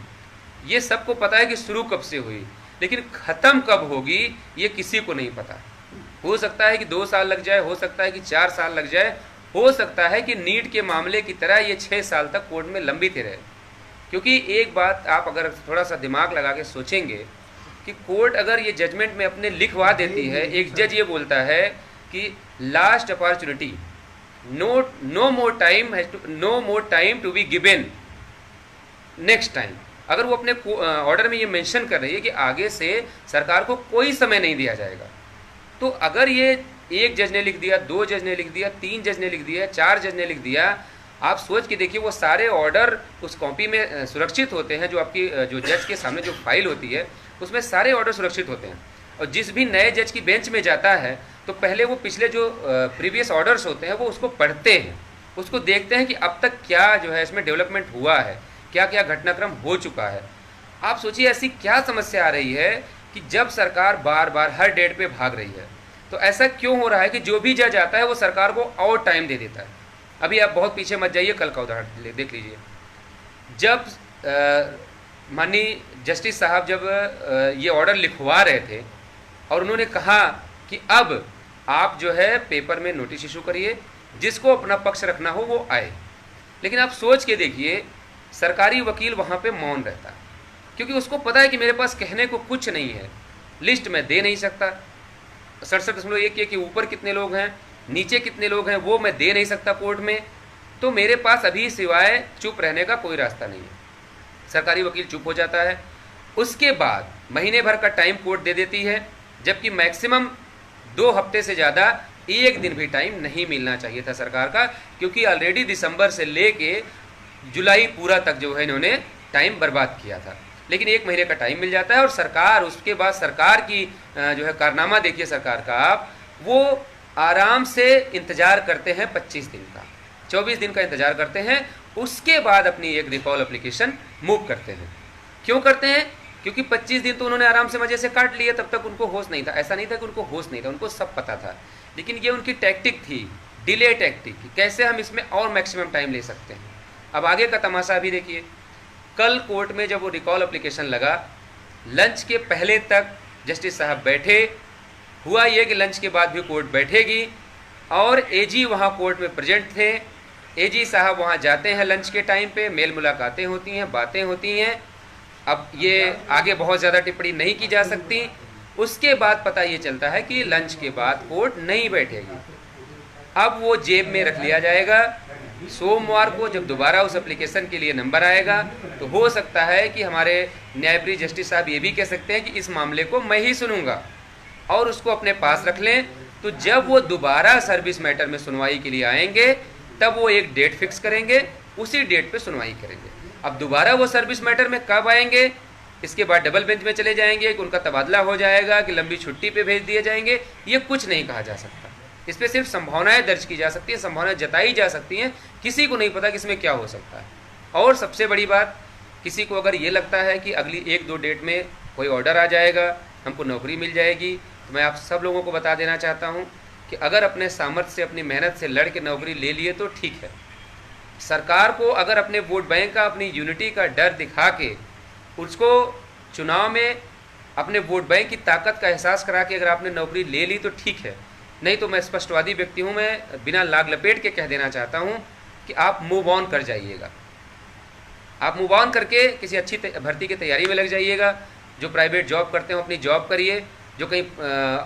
ये सबको पता है कि शुरू कब से हुई, लेकिन ख़त्म कब होगी ये किसी को नहीं पता। हो सकता है कि 2 साल लग जाए, हो सकता है कि 4 साल लग जाए, हो सकता है कि नीट के मामले की तरह ये 6 साल तक कोर्ट में लंबित रहे। क्योंकि एक बात आप अगर थोड़ा सा दिमाग लगा के सोचेंगे कि कोर्ट अगर ये जजमेंट में अपने लिखवा देती है, एक जज ये बोलता है कि last opportunity, no more time to be given next time, अगर वो अपने ऑर्डर में ये मेंशन कर रही है कि आगे से सरकार को कोई समय नहीं दिया जाएगा, तो अगर ये 1 जज ने लिख दिया, 2 जज ने लिख दिया, 3 जज ने लिख दिया, 4 जज ने लिख दिया, आप सोच के देखिए वो सारे ऑर्डर उस कॉपी में सुरक्षित होते हैं। जो आपकी जो जज के सामने जो फाइल होती है उसमें सारे ऑर्डर सुरक्षित होते हैं। और जिस भी नए जज की बेंच में जाता है तो पहले वो पिछले जो प्रीवियस ऑर्डर्स होते हैं वो उसको पढ़ते हैं, उसको देखते हैं कि अब तक क्या जो है इसमें डेवलपमेंट हुआ है, क्या क्या घटनाक्रम हो चुका है। आप सोचिए ऐसी क्या समस्या आ रही है कि जब सरकार बार बार हर डेट पे भाग रही है, तो ऐसा क्यों हो रहा है कि जो भी जज आता है वो सरकार को और टाइम दे देता है। अभी आप बहुत पीछे मत जाइए, कल का उदाहरण देख लीजिए। जब माननीय जस्टिस साहब जब ये ऑर्डर लिखवा रहे थे और उन्होंने कहा कि अब आप जो है पेपर में नोटिस इशू करिए, जिसको अपना पक्ष रखना हो वो आए। लेकिन आप सोच के देखिए, सरकारी वकील वहाँ पे मौन रहता है, क्योंकि उसको पता है कि मेरे पास कहने को कुछ नहीं है, लिस्ट में दे नहीं सकता, 67.1 के ऊपर कितने लोग हैं, नीचे कितने लोग हैं, वो मैं दे नहीं सकता कोर्ट में, तो मेरे पास अभी सिवाय चुप रहने का कोई रास्ता नहीं है। सरकारी वकील चुप हो जाता है। उसके बाद महीने भर का टाइम कोर्ट दे देती है, जबकि मैक्सिमम 2 हफ्ते से ज़्यादा 1 दिन भी टाइम नहीं मिलना चाहिए था सरकार का, क्योंकि ऑलरेडी दिसंबर से लेके जुलाई पूरा तक जो है इन्होंने टाइम बर्बाद किया था। लेकिन 1 महीने का टाइम मिल जाता है और सरकार, उसके बाद सरकार की जो है कारनामा देखिए सरकार का आप, वो आराम से इंतज़ार करते हैं 25 दिन का, 24 दिन का इंतज़ार करते हैं, उसके बाद अपनी एक रिकॉल एप्लीकेशन मूव करते हैं। क्यों करते हैं? क्योंकि 25 दिन तो उन्होंने आराम से मजे से काट लिए, तब तक उनको होश नहीं था। ऐसा नहीं था कि उनको होश नहीं था, उनको सब पता था, लेकिन ये उनकी टैक्टिक थी, डिले टैक्टिक, कैसे हम इसमें और मैक्सिमम टाइम ले सकते हैं। अब आगे का तमाशा भी देखिए। कल कोर्ट में जब वो रिकॉल एप्लीकेशन लगा, लंच के पहले तक जस्टिस साहब बैठे, हुआ ये कि लंच के बाद भी कोर्ट बैठेगी और एजी वहाँ कोर्ट में प्रेजेंट थे। एजी साहब वहाँ जाते हैं लंच के टाइम पे, मेल मुलाकातें होती हैं, बातें होती हैं। अब ये आगे बहुत ज़्यादा टिप्पणी नहीं की जा सकती। उसके बाद पता ये चलता है कि लंच के बाद कोर्ट नहीं बैठेगी। अब वो जेब में रख लिया जाएगा। सोमवार को जब दोबारा उस एप्लीकेशन के लिए नंबर आएगा तो हो सकता है कि हमारे न्यायप्रिय जस्टिस साहब ये भी कह सकते हैं कि इस मामले को मैं ही सुनूंगा, और उसको अपने पास रख लें। तो जब वो दोबारा सर्विस मैटर में सुनवाई के लिए आएंगे तब वो एक डेट फिक्स करेंगे, उसी डेट पे सुनवाई करेंगे। अब दोबारा वो सर्विस मैटर में कब आएंगे, इसके बाद डबल बेंच में चले जाएंगे कि उनका तबादला हो जाएगा कि लंबी छुट्टी पे भेज दिए जाएंगे, ये कुछ नहीं कहा जा सकता। इस पर सिर्फ संभावनाएं दर्ज की जा सकती हैं, संभावनाएं जताई जा सकती हैं, किसी को नहीं पता कि इसमें क्या हो सकता है। और सबसे बड़ी बात, किसी को अगर ये लगता है कि अगली 1-2 डेट में कोई ऑर्डर आ जाएगा, हमको नौकरी मिल जाएगी, तो मैं आप सब लोगों को बता देना चाहता हूँ कि अगर अपने सामर्थ्य से, अपनी मेहनत से लड़ के नौकरी ले लिए तो ठीक है। सरकार को अगर अपने वोट बैंक का, अपनी यूनिटी का डर दिखा के उसको चुनाव में अपने वोट बैंक की ताकत का एहसास करा के अगर आपने नौकरी ले ली तो ठीक है, नहीं तो मैं स्पष्टवादी व्यक्ति हूँ, मैं बिना लाग लपेट के कह देना चाहता हूँ कि आप मूव ऑन कर जाइएगा। आप मूव ऑन करके किसी अच्छी भर्ती की तैयारी में लग जाइएगा। जो प्राइवेट जॉब करते हो अपनी जॉब करिए, जो कहीं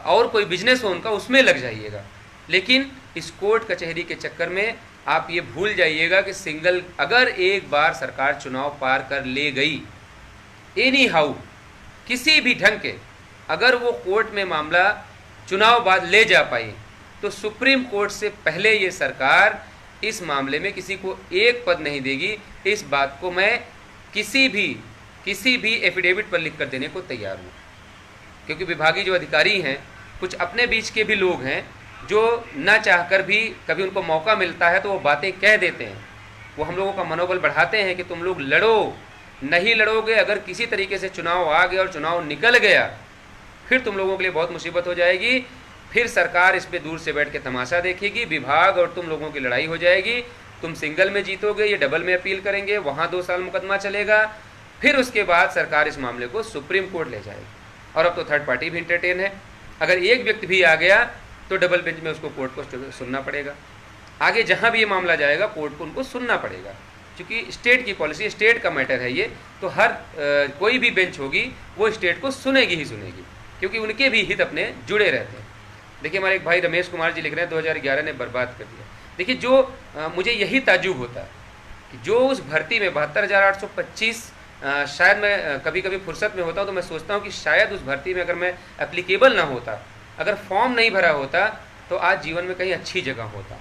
और कोई बिजनेस हो उनका, उसमें लग जाइएगा। लेकिन इस कोर्ट कचहरी के चक्कर में आप ये भूल जाइएगा कि सिंगल, अगर एक बार सरकार चुनाव पार कर ले गई एनी हाउ, किसी भी ढंग के, अगर वो कोर्ट में मामला चुनाव बाद ले जा पाई तो सुप्रीम कोर्ट से पहले ये सरकार इस मामले में किसी को एक पद नहीं देगी। इस बात को मैं किसी भी एफिडेविट पर लिख कर देने को तैयार हूँ, क्योंकि विभागीय जो अधिकारी हैं, कुछ अपने बीच के भी लोग हैं जो न चाहकर भी कभी उनको मौका मिलता है तो वो बातें कह देते हैं। वो हम लोगों का मनोबल बढ़ाते हैं कि तुम लोग लड़ो, नहीं लड़ोगे, अगर किसी तरीके से चुनाव आ गया और चुनाव निकल गया फिर तुम लोगों के लिए बहुत मुसीबत हो जाएगी। फिर सरकार इस पे दूर से बैठ के तमाशा देखेगी, विभाग और तुम लोगों की लड़ाई हो जाएगी। तुम सिंगल में जीतोगे, ये डबल में अपील करेंगे, वहाँ 2 साल मुकदमा चलेगा। फिर उसके बाद सरकार इस मामले को सुप्रीम कोर्ट ले जाएगी। और अब तो थर्ड पार्टी भी इंटरटेन है। अगर एक व्यक्ति भी आ गया तो डबल बेंच में उसको कोर्ट को सुनना पड़ेगा। आगे जहाँ भी ये मामला जाएगा कोर्ट को उनको सुनना पड़ेगा, क्योंकि स्टेट की पॉलिसी, स्टेट का मैटर है ये। तो हर कोई भी बेंच होगी वो स्टेट को सुनेगी ही सुनेगी, क्योंकि उनके भी हित अपने जुड़े रहते हैं। देखिए हमारे एक भाई रमेश कुमार जी लिख रहे हैं 2011 ने बर्बाद कर दिया। देखिए जो मुझे यही ताज्जुब होता है कि जो उस भर्ती में 72,825, शायद मैं कभी कभी फुर्सत में होता हूँ तो मैं सोचता हूँ कि शायद उस भर्ती में अगर मैं एप्लीकेबल ना होता, अगर फॉर्म नहीं भरा होता तो आज जीवन में कहीं अच्छी जगह होता।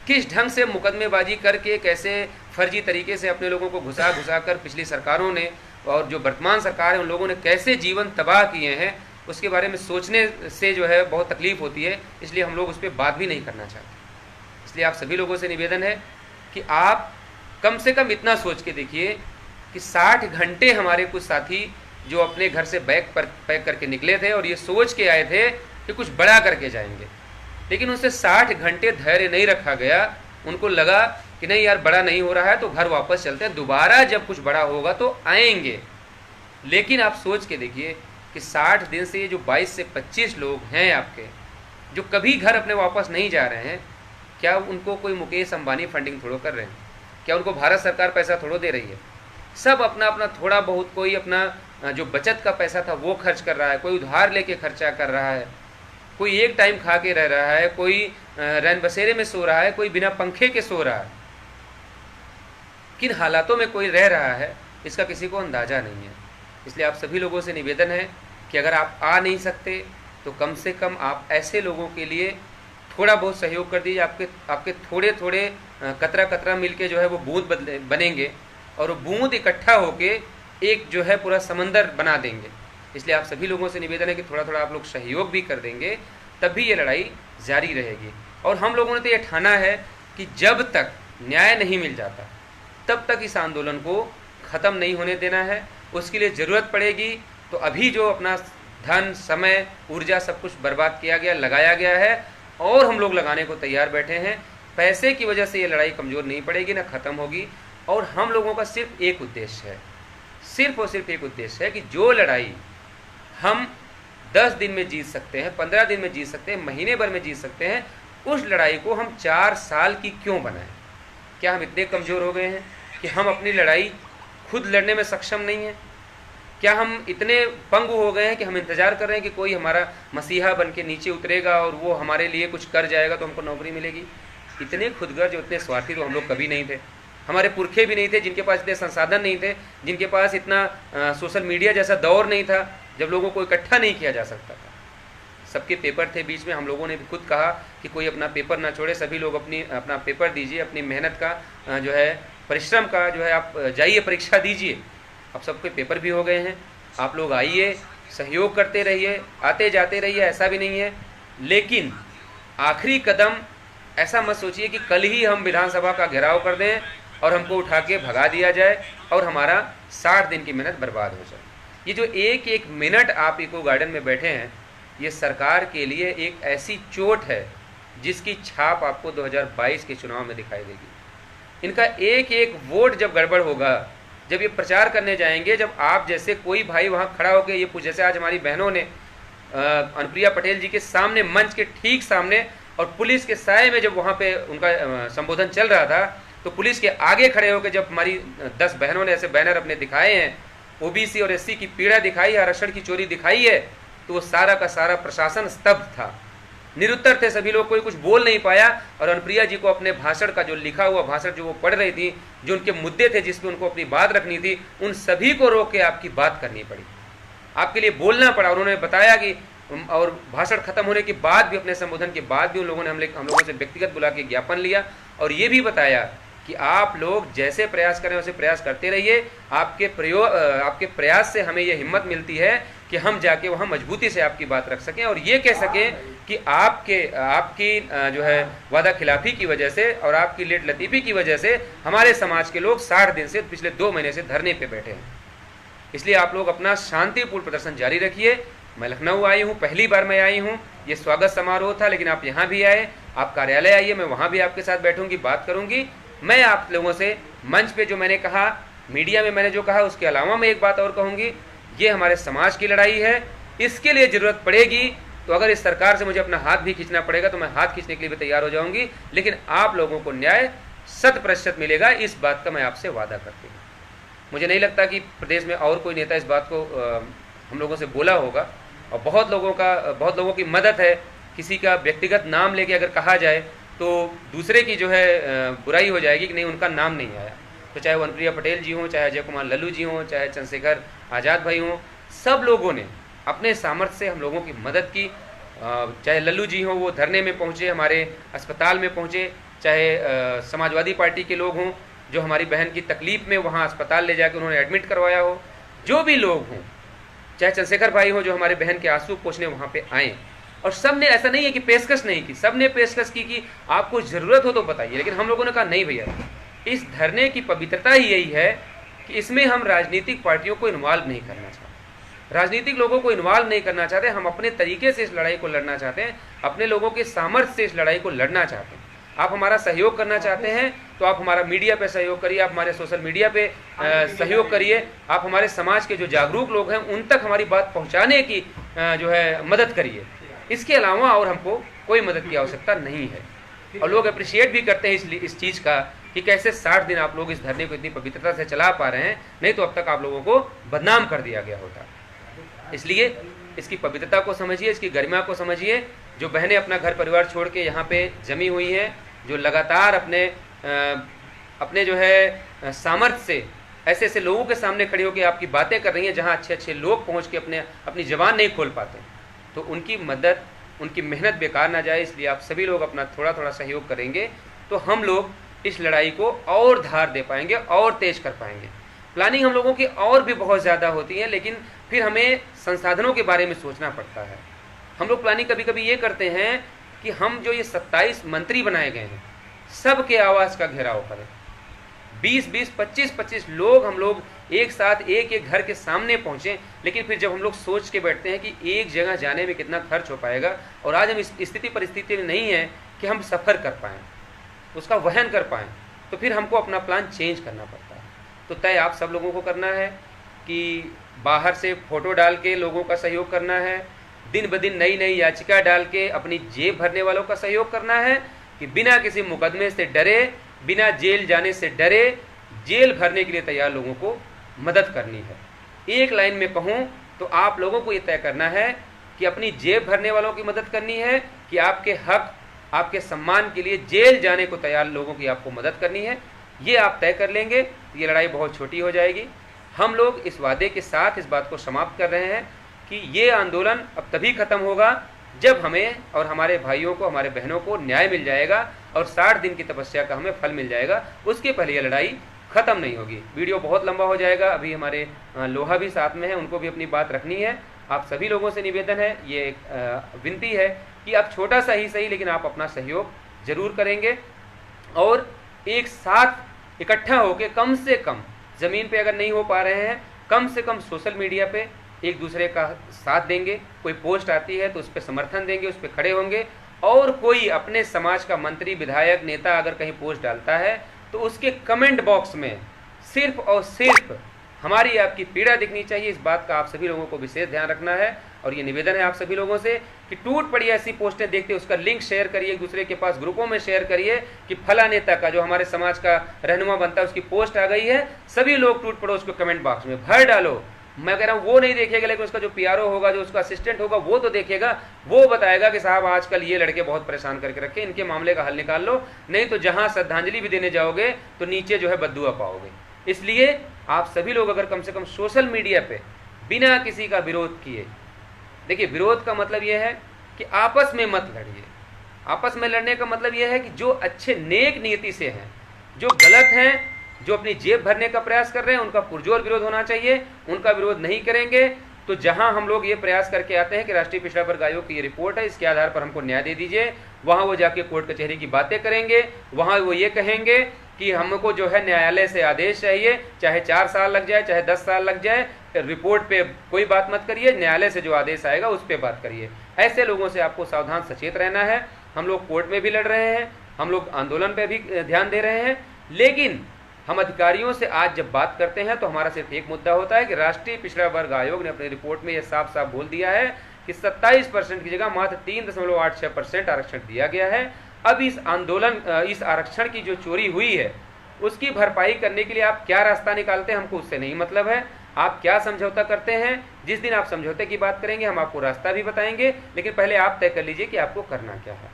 किस ढंग से मुकदमेबाजी करके, कैसे फर्जी तरीके से अपने लोगों को घुसा कर पिछली सरकारों ने और जो वर्तमान सरकार है उन लोगों ने कैसे जीवन तबाह किए हैं, उसके बारे में सोचने से जो है बहुत तकलीफ़ होती है। इसलिए हम लोग उस पर बात भी नहीं करना चाहते। इसलिए आप सभी लोगों से निवेदन है कि आप कम से कम इतना सोच के देखिए कि 60 घंटे हमारे कुछ साथी जो अपने घर से बैग पर पैक करके निकले थे और ये सोच के आए थे कि कुछ बड़ा करके जाएंगे, लेकिन उनसे 60 घंटे धैर्य नहीं रखा गया उनको लगा कि नहीं यार बड़ा नहीं हो रहा है तो घर वापस चलते हैं, दोबारा जब कुछ बड़ा होगा तो आएंगे। लेकिन आप सोच के देखिए कि 60 दिन से ये जो 22 से 25 लोग हैं आपके, जो कभी घर अपने वापस नहीं जा रहे हैं, क्या उनको कोई मुकेश अंबानी फंडिंग थोड़ो कर रहे हैं? क्या उनको भारत सरकार पैसा थोड़ो दे रही है? सब अपना अपना थोड़ा बहुत, कोई अपना जो बचत का पैसा था वो खर्च कर रहा है, कोई उधार लेके खर्चा कर रहा है, कोई एक टाइम खा के रह रहा है, कोई रैन बसेरे में सो रहा है, कोई बिना पंखे के सो रहा है। किन हालातों में कोई रह रहा है इसका किसी को अंदाज़ा नहीं है। इसलिए आप सभी लोगों से निवेदन है कि अगर आप आ नहीं सकते तो कम से कम आप ऐसे लोगों के लिए थोड़ा बहुत सहयोग कर दीजिए। आपके थोड़े थोड़े कतरा कतरा मिलके जो है वो बूंद बनेंगे और वो बूंद इकट्ठा होके एक जो है पूरा समंदर बना देंगे। इसलिए आप सभी लोगों से निवेदन है कि थोड़ा थोड़ा आप लोग सहयोग भी कर देंगे, तभी ये लड़ाई जारी रहेगी। और हम लोगों ने तो ये ठाना है कि जब तक न्याय नहीं मिल जाता तब तक इस आंदोलन को ख़त्म नहीं होने देना है। उसके लिए ज़रूरत पड़ेगी तो अभी जो अपना धन, समय, ऊर्जा सब कुछ बर्बाद किया गया, लगाया गया है और हम लोग लगाने को तैयार बैठे हैं। पैसे की वजह से ये लड़ाई कमज़ोर नहीं पड़ेगी, ना ख़त्म होगी। और हम लोगों का सिर्फ एक उद्देश्य है, सिर्फ और सिर्फ एक उद्देश्य है कि जो लड़ाई हम 10 दिन में जीत सकते हैं, 15 दिन में जीत सकते हैं, महीने भर में जीत सकते हैं, उस लड़ाई को हम 4 साल की क्यों बनाएं? क्या हम इतने कमज़ोर हो गए हैं कि हम अपनी लड़ाई खुद लड़ने में सक्षम नहीं है? क्या हम इतने पंगु हो गए हैं कि हम इंतज़ार कर रहे हैं कि कोई हमारा मसीहा बन के नीचे उतरेगा और वो हमारे लिए कुछ कर जाएगा तो हमको नौकरी मिलेगी? इतने खुदगर्ज, इतने स्वार्थी तो हम लोग कभी नहीं थे। हमारे पुरखे भी नहीं थे जिनके पास इतने संसाधन नहीं थे, जिनके पास इतना सोशल मीडिया जैसा दौर नहीं था जब लोगों को इकट्ठा नहीं किया जा सकता था। सबके पेपर थे बीच में, हम लोगों ने भी खुद कहा कि कोई अपना पेपर ना छोड़े, सभी लोग अपना पेपर दीजिए, अपनी मेहनत का जो है, परिश्रम का जो है, आप जाइए परीक्षा दीजिए। अब सबके पेपर भी हो गए हैं। आप लोग आइए, सहयोग करते रहिए, आते जाते रहिए, ऐसा भी नहीं है। लेकिन आखिरी कदम ऐसा मत सोचिए कि कल ही हम विधानसभा का घेराव कर दें और हमको उठा के भगा दिया जाए और हमारा 60 दिन की मेहनत बर्बाद हो जाए। ये जो एक एक मिनट आप इको गार्डन में बैठे हैं, ये सरकार के लिए एक ऐसी चोट है जिसकी छाप आपको 2022 के चुनाव में दिखाई देगी। इनका एक एक वोट जब गड़बड़ होगा, जब ये प्रचार करने जाएंगे, जब आप जैसे कोई भाई वहाँ खड़ा होकर ये पूछ, जैसे आज हमारी बहनों ने अनुप्रिया पटेल जी के सामने, मंच के ठीक सामने और पुलिस के साये में जब वहाँ पे उनका संबोधन चल रहा था, तो पुलिस के आगे खड़े होकर जब हमारी 10 बहनों ने ऐसे बैनर अपने दिखाए हैं, ओबीसी और एससी की पीड़ा दिखाई है, आरक्षण की चोरी दिखाई है, तो वो सारा का सारा प्रशासन स्तब्ध था, निरुत्तर थे सभी लोग, कोई कुछ बोल नहीं पाया। और अनुप्रिया जी को अपने भाषण का जो लिखा हुआ भाषण जो वो पढ़ रही थी, जो उनके मुद्दे थे जिस पे उनको अपनी बात रखनी थी, उन सभी को रोक के आपकी बात करनी पड़ी, आपके लिए बोलना पड़ा। उन्होंने बताया कि, और भाषण खत्म होने के बाद भी, अपने संबोधन के बाद भी उन लोगों ने हम लोगों से व्यक्तिगत बुला के ज्ञापन लिया और ये भी बताया कि आप लोग जैसे प्रयास करें वैसे प्रयास करते रहिए। आपके प्रयास से हमें ये हिम्मत मिलती है कि हम जाके वहाँ मजबूती से आपकी बात रख सकें और ये कह सकें कि आपकी जो है वादा खिलाफी की वजह से और आपकी लेट लतीफ़ी की वजह से हमारे समाज के लोग 60 दिन से, पिछले 2 महीने से धरने पे बैठे हैं। इसलिए आप लोग अपना शांतिपूर्ण प्रदर्शन जारी रखिए। मैं लखनऊ आई हूँ, पहली बार मैं आई हूँ, ये स्वागत समारोह था, लेकिन आप यहाँ भी आए, आप कार्यालय आइए, मैं वहाँ भी आपके साथ बैठूंगी, बात करूँगी। मैं आप लोगों से मंच पे जो मैंने कहा, मीडिया में मैंने जो कहा, उसके अलावा मैं एक बात और कहूँगी, ये हमारे समाज की लड़ाई है। इसके लिए ज़रूरत पड़ेगी तो अगर इस सरकार से मुझे अपना हाथ भी खींचना पड़ेगा तो मैं हाथ खींचने के लिए भी तैयार हो जाऊँगी, लेकिन आप लोगों को न्याय 100% मिलेगा, इस बात का मैं आपसे वादा करती हूँ। मुझे नहीं लगता कि प्रदेश में और कोई नेता इस बात को हम लोगों से बोला होगा और बहुत लोगों की मदद है। किसी का व्यक्तिगत नाम लेके अगर कहा जाए तो दूसरे की जो है बुराई हो जाएगी कि नहीं, उनका नाम नहीं आया। तो चाहे वो अनुप्रिया पटेल जी हों, चाहे अजय कुमार लल्लू जी हों, चाहे चंद्रशेखर आज़ाद भाई हों, सब लोगों ने अपने सामर्थ्य से हम लोगों की मदद की। चाहे लल्लू जी हों, वो धरने में पहुँचे, हमारे अस्पताल में पहुँचे, चाहे समाजवादी पार्टी के लोग हों जो हमारी बहन की तकलीफ़ में वहाँ अस्पताल ले जाकर उन्होंने एडमिट करवाया हो, जो भी लोग हों, चाहे चंद्रशेखर भाई हो जो हमारे बहन के आंसू पोंछने वहाँ पे आए, और सब ने, ऐसा नहीं है कि पेशकश नहीं की, सब ने पेशकश की कि आपको ज़रूरत हो तो बताइए। लेकिन हम लोगों ने कहा नहीं भैया, इस धरने की पवित्रता ही यही है कि इसमें हम राजनीतिक पार्टियों को इन्वॉल्व नहीं करना चाहते, राजनीतिक लोगों को इन्वॉल्व नहीं करना चाहते। हम अपने तरीके से इस लड़ाई को लड़ना चाहते हैं, अपने लोगों के सामर्थ्य से इस लड़ाई को लड़ना चाहते हैं। आप हमारा सहयोग करना चाहते हैं तो आप हमारा मीडिया पे सहयोग करिए, आप हमारे सोशल मीडिया पे सहयोग करिए, आप हमारे समाज के जो जागरूक लोग हैं उन तक हमारी बात पहुंचाने की जो है मदद करिए। इसके अलावा और हमको कोई मदद की आवश्यकता नहीं है। और लोग अप्रिशिएट भी करते हैं इस चीज़ का कि कैसे 60 दिन आप लोग इस धरने को इतनी पवित्रता से चला पा रहे हैं, नहीं तो अब तक आप लोगों को बदनाम कर दिया गया होता। इसलिए इसकी पवित्रता को समझिए, इसकी गरिमा को समझिए। जो बहनें अपना घर परिवार छोड़ के यहाँ पे जमी हुई हैं, जो लगातार अपने जो है सामर्थ्य से ऐसे ऐसे लोगों के सामने खड़े होकर आपकी बातें कर रही हैं जहाँ अच्छे अच्छे लोग पहुँच के अपनी जबान नहीं खोल पाते, तो उनकी मदद, उनकी मेहनत बेकार ना जाए। इसलिए आप सभी लोग अपना थोड़ा थोड़ा सहयोग करेंगे तो हम लोग इस लड़ाई को और धार दे पाएंगे और तेज कर पाएंगे। प्लानिंग हम लोगों की और भी बहुत ज़्यादा होती है, लेकिन फिर हमें संसाधनों के बारे में सोचना पड़ता है। हम लोग प्लानिंग कभी कभी ये करते हैं कि हम जो ये 27 मंत्री बनाए गए हैं सबके आवाज़ का घेराव करें। 20-20, 25-25 लोग हम लोग एक साथ एक एक घर के सामने पहुँचें, लेकिन फिर जब हम लोग सोच के बैठते हैं कि एक जगह जाने में कितना खर्च हो पाएगा, और आज हम इस परिस्थिति में नहीं है कि हम सफ़र कर पाएँ, उसका वहन कर पाएँ, तो फिर हमको अपना प्लान चेंज करना पड़ता है। तो तय आप सब लोगों को करना है कि बाहर से फ़ोटो डाल के लोगों का सहयोग करना है, दिन ब दिन नई नई याचिका डाल के अपनी जेब भरने वालों का सहयोग करना है, कि बिना किसी मुकदमे से डरे, बिना जेल जाने से डरे, जेल भरने के लिए तैयार लोगों को मदद करनी है। एक लाइन में कहूँ तो आप लोगों को ये तय करना है कि अपनी जेब भरने वालों की मदद करनी है कि आपके हक, आपके सम्मान के लिए जेल जाने को तैयार लोगों की आपको मदद करनी है। ये आप तय कर लेंगे तो ये लड़ाई बहुत छोटी हो जाएगी। हम लोग इस वादे के साथ इस बात को समाप्त कर रहे हैं कि ये आंदोलन अब तभी खत्म होगा जब हमें और हमारे भाइयों को, हमारे बहनों को न्याय मिल जाएगा और 60 दिन की तपस्या का हमें फल मिल जाएगा। उसके पहले ये लड़ाई ख़त्म नहीं होगी। वीडियो बहुत लंबा हो जाएगा। अभी हमारे लोहा भी साथ में है, उनको भी अपनी बात रखनी है। आप सभी लोगों से निवेदन है, ये एक विनती है कि आप छोटा सा ही सही लेकिन आप अपना सहयोग जरूर करेंगे और एक साथ इकट्ठा होकर कम से कम, ज़मीन पे अगर नहीं हो पा रहे हैं, कम से कम सोशल मीडिया पे एक दूसरे का साथ देंगे। कोई पोस्ट आती है तो उस पर समर्थन देंगे, उस पर खड़े होंगे। और कोई अपने समाज का मंत्री, विधायक, नेता अगर कहीं पोस्ट डालता है तो उसके कमेंट बॉक्स में सिर्फ और सिर्फ हमारी आपकी पीड़ा दिखनी चाहिए। इस बात का आप सभी लोगों को विशेष ध्यान रखना है। और ये निवेदन है आप सभी लोगों से कि टूट पड़ी ऐसी पोस्टें देखते उसका लिंक शेयर करिए, एक दूसरे के पास ग्रुपों में शेयर करिए कि फला नेता का, जो हमारे समाज का रहनुमा बनता है, उसकी पोस्ट आ गई है। सभी लोग टूट पड़ो उसको कमेंट बॉक्स में भर डालो। मैं कह रहा हूँ वो नहीं देखेगा, लेकिन उसका जो पीआरओ होगा, जो उसका असिस्टेंट होगा, वो तो देखेगा। वो बताएगा कि साहब आजकल ये लड़के बहुत परेशान करके रखे, इनके मामले का हल निकाल लो, नहीं तो जहाँ श्रद्धांजलि भी देने जाओगे तो नीचे जो है बद्दुआ पाओगे। इसलिए आप सभी लोग अगर कम से कम सोशल मीडिया पे बिना किसी का विरोध किए, देखिए विरोध का मतलब यह है कि आपस में मत लड़िए। आपस में लड़ने का मतलब यह है कि जो अच्छे नेक नीति से हैं, जो गलत हैं, जो अपनी जेब भरने का प्रयास कर रहे हैं, उनका पुरजोर विरोध होना चाहिए। उनका विरोध नहीं करेंगे तो जहां हम लोग ये प्रयास करके आते हैं कि राष्ट्रीय पिछड़ा वर्ग आयोग की ये रिपोर्ट है, इसके आधार पर हमको न्याय दे दीजिए, वहां वो जाके कोर्ट कचहरी की बातें करेंगे। वहां वो ये कहेंगे कि हमको जो है न्यायालय से आदेश चाहिए, चाहे 4 साल लग जाए, चाहे 10 साल लग जाए, रिपोर्ट पे कोई बात मत करिए, न्यायालय से जो आदेश आएगा उस पर बात करिए। ऐसे लोगों से आपको सावधान सचेत रहना है। हम लोग कोर्ट में भी लड़ रहे हैं, हम लोग आंदोलन पे भी ध्यान दे रहे हैं, लेकिन हम अधिकारियों से आज जब बात करते हैं तो हमारा सिर्फ एक मुद्दा होता है कि राष्ट्रीय पिछड़ा वर्ग आयोग ने अपनी रिपोर्ट में यह साफ साफ बोल दिया है कि 27% की जगह मात्र 3.86% आरक्षण दिया गया है। अब इस आंदोलन, इस आरक्षण की जो चोरी हुई है उसकी भरपाई करने के लिए आप क्या रास्ता निकालते हैं, हमको उससे नहीं मतलब है। आप क्या समझौता करते हैं, जिस दिन आप समझौते की बात करेंगे हम आपको रास्ता भी बताएंगे, लेकिन पहले आप तय कर लीजिए कि आपको करना क्या है।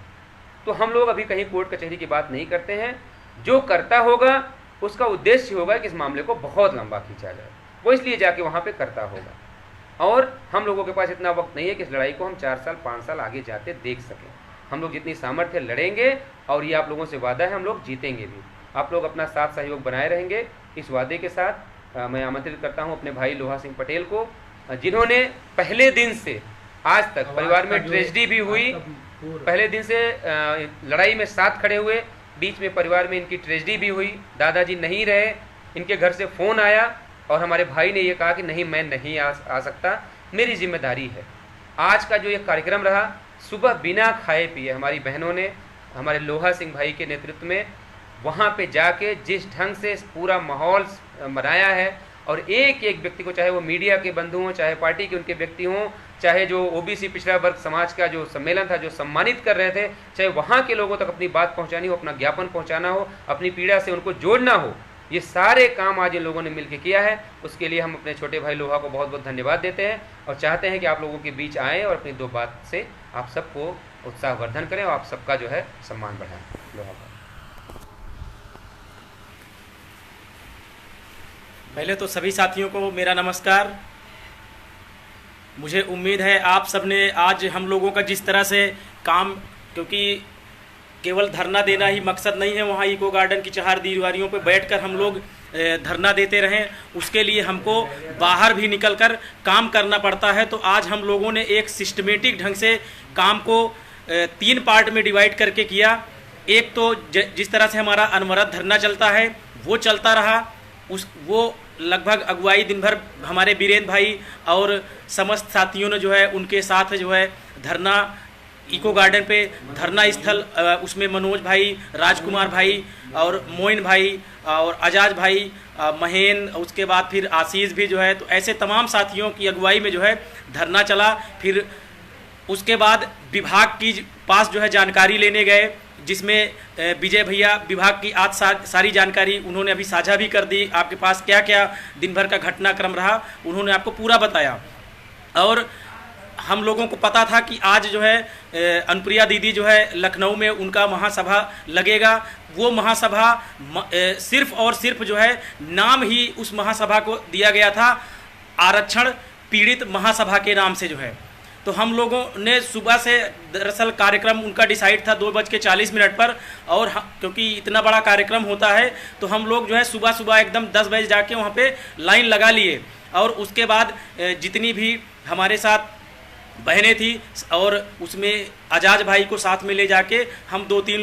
तो हम लोग अभी कहीं कोर्ट कचहरी की बात नहीं करते हैं। जो करता होगा उसका उद्देश्य होगा कि इस मामले को बहुत लंबा खींचा जाए, वो इसलिए जाके वहाँ पे करता होगा। और हम लोगों के पास इतना वक्त नहीं है कि इस लड़ाई को हम 4 साल 5 साल आगे जाते देख सकें। हम लोग जितनी सामर्थ्य लड़ेंगे, और ये आप लोगों से वादा है, हम लोग जीतेंगे भी। आप लोग अपना साथ सहयोग बनाए रहेंगे। इस वादे के साथ मैं आमंत्रित करता हूँ अपने भाई लोहा सिंह पटेल को, जिन्होंने पहले दिन से आज तक परिवार में ट्रेजेडी भी हुई, पहले दिन से लड़ाई में साथ खड़े हुए, बीच में परिवार में इनकी ट्रेजेडी भी हुई, दादाजी नहीं रहे, इनके घर से फ़ोन आया और हमारे भाई ने ये कहा कि नहीं मैं नहीं आ सकता, मेरी जिम्मेदारी है। आज का जो ये कार्यक्रम रहा, सुबह बिना खाए पिए हमारी बहनों ने हमारे लोहा सिंह भाई के नेतृत्व में वहाँ पे जाके जिस ढंग से पूरा माहौल बनाया है, और एक एक व्यक्ति को, चाहे वो मीडिया के बंधु हों, चाहे पार्टी के उनके व्यक्ति हों, चाहे जो ओबीसी पिछड़ा वर्ग समाज का जो सम्मेलन था जो सम्मानित कर रहे थे, चाहे वहाँ के लोगों तक अपनी बात पहुँचानी हो, अपना ज्ञापन पहुँचाना हो, अपनी पीड़ा से उनको जोड़ना हो, ये सारे काम आज इन लोगों ने मिलकर किया है। उसके लिए हम अपने छोटे भाई लोहा को बहुत बहुत धन्यवाद देते हैं और चाहते हैं कि आप लोगों के बीच आएँ और अपनी दो बात से आप सबको उत्साहवर्धन करें और आप सबका जो है सम्मान बढ़ाएं। लोहा का पहले तो सभी साथियों को मेरा नमस्कार। मुझे उम्मीद है आप सब ने आज हम लोगों का जिस तरह से काम, क्योंकि केवल धरना देना ही मकसद नहीं है, वहाँ इको गार्डन की 4 दीवारियों पर बैठकर हम लोग धरना देते रहें, उसके लिए हमको बाहर भी निकलकर काम करना पड़ता है। तो आज हम लोगों ने एक सिस्टमेटिक ढंग से काम को 3 पार्ट में डिवाइड करके किया। एक तो जिस तरह से हमारा अनवरत धरना चलता है वो चलता रहा, वो लगभग अगुवाई दिन भर हमारे वीरेंद्र भाई और समस्त साथियों ने जो है उनके साथ जो है धरना इको गार्डन पे धरना स्थल, उसमें मनोज भाई, राजकुमार भाई और मोइन भाई और आजाज भाई, महेन, उसके बाद फिर आशीष भी जो है, तो ऐसे तमाम साथियों की अगुवाई में जो है धरना चला। फिर उसके बाद विभाग की पास जो है जानकारी लेने गए, जिसमें विजय भैया विभाग की आज सारी जानकारी उन्होंने अभी साझा भी कर दी। आपके पास क्या क्या दिन भर का घटनाक्रम रहा उन्होंने आपको पूरा बताया। और हम लोगों को पता था कि आज जो है अनुप्रिया दीदी जो है लखनऊ में उनका महासभा लगेगा। वो महासभा सिर्फ और सिर्फ जो है नाम ही उस महासभा को दिया गया था आरक्षण पीड़ित महासभा के नाम से जो है। तो हम लोगों ने सुबह से दरअसल कार्यक्रम उनका डिसाइड था 2:40 पर, और क्योंकि इतना बड़ा कार्यक्रम होता है तो हम लोग जो है सुबह सुबह एकदम 10 बजे जाके वहाँ पे लाइन लगा लिए। और उसके बाद जितनी भी हमारे साथ बहनें थी और उसमें आजाज भाई को साथ में ले जाके हम 2-3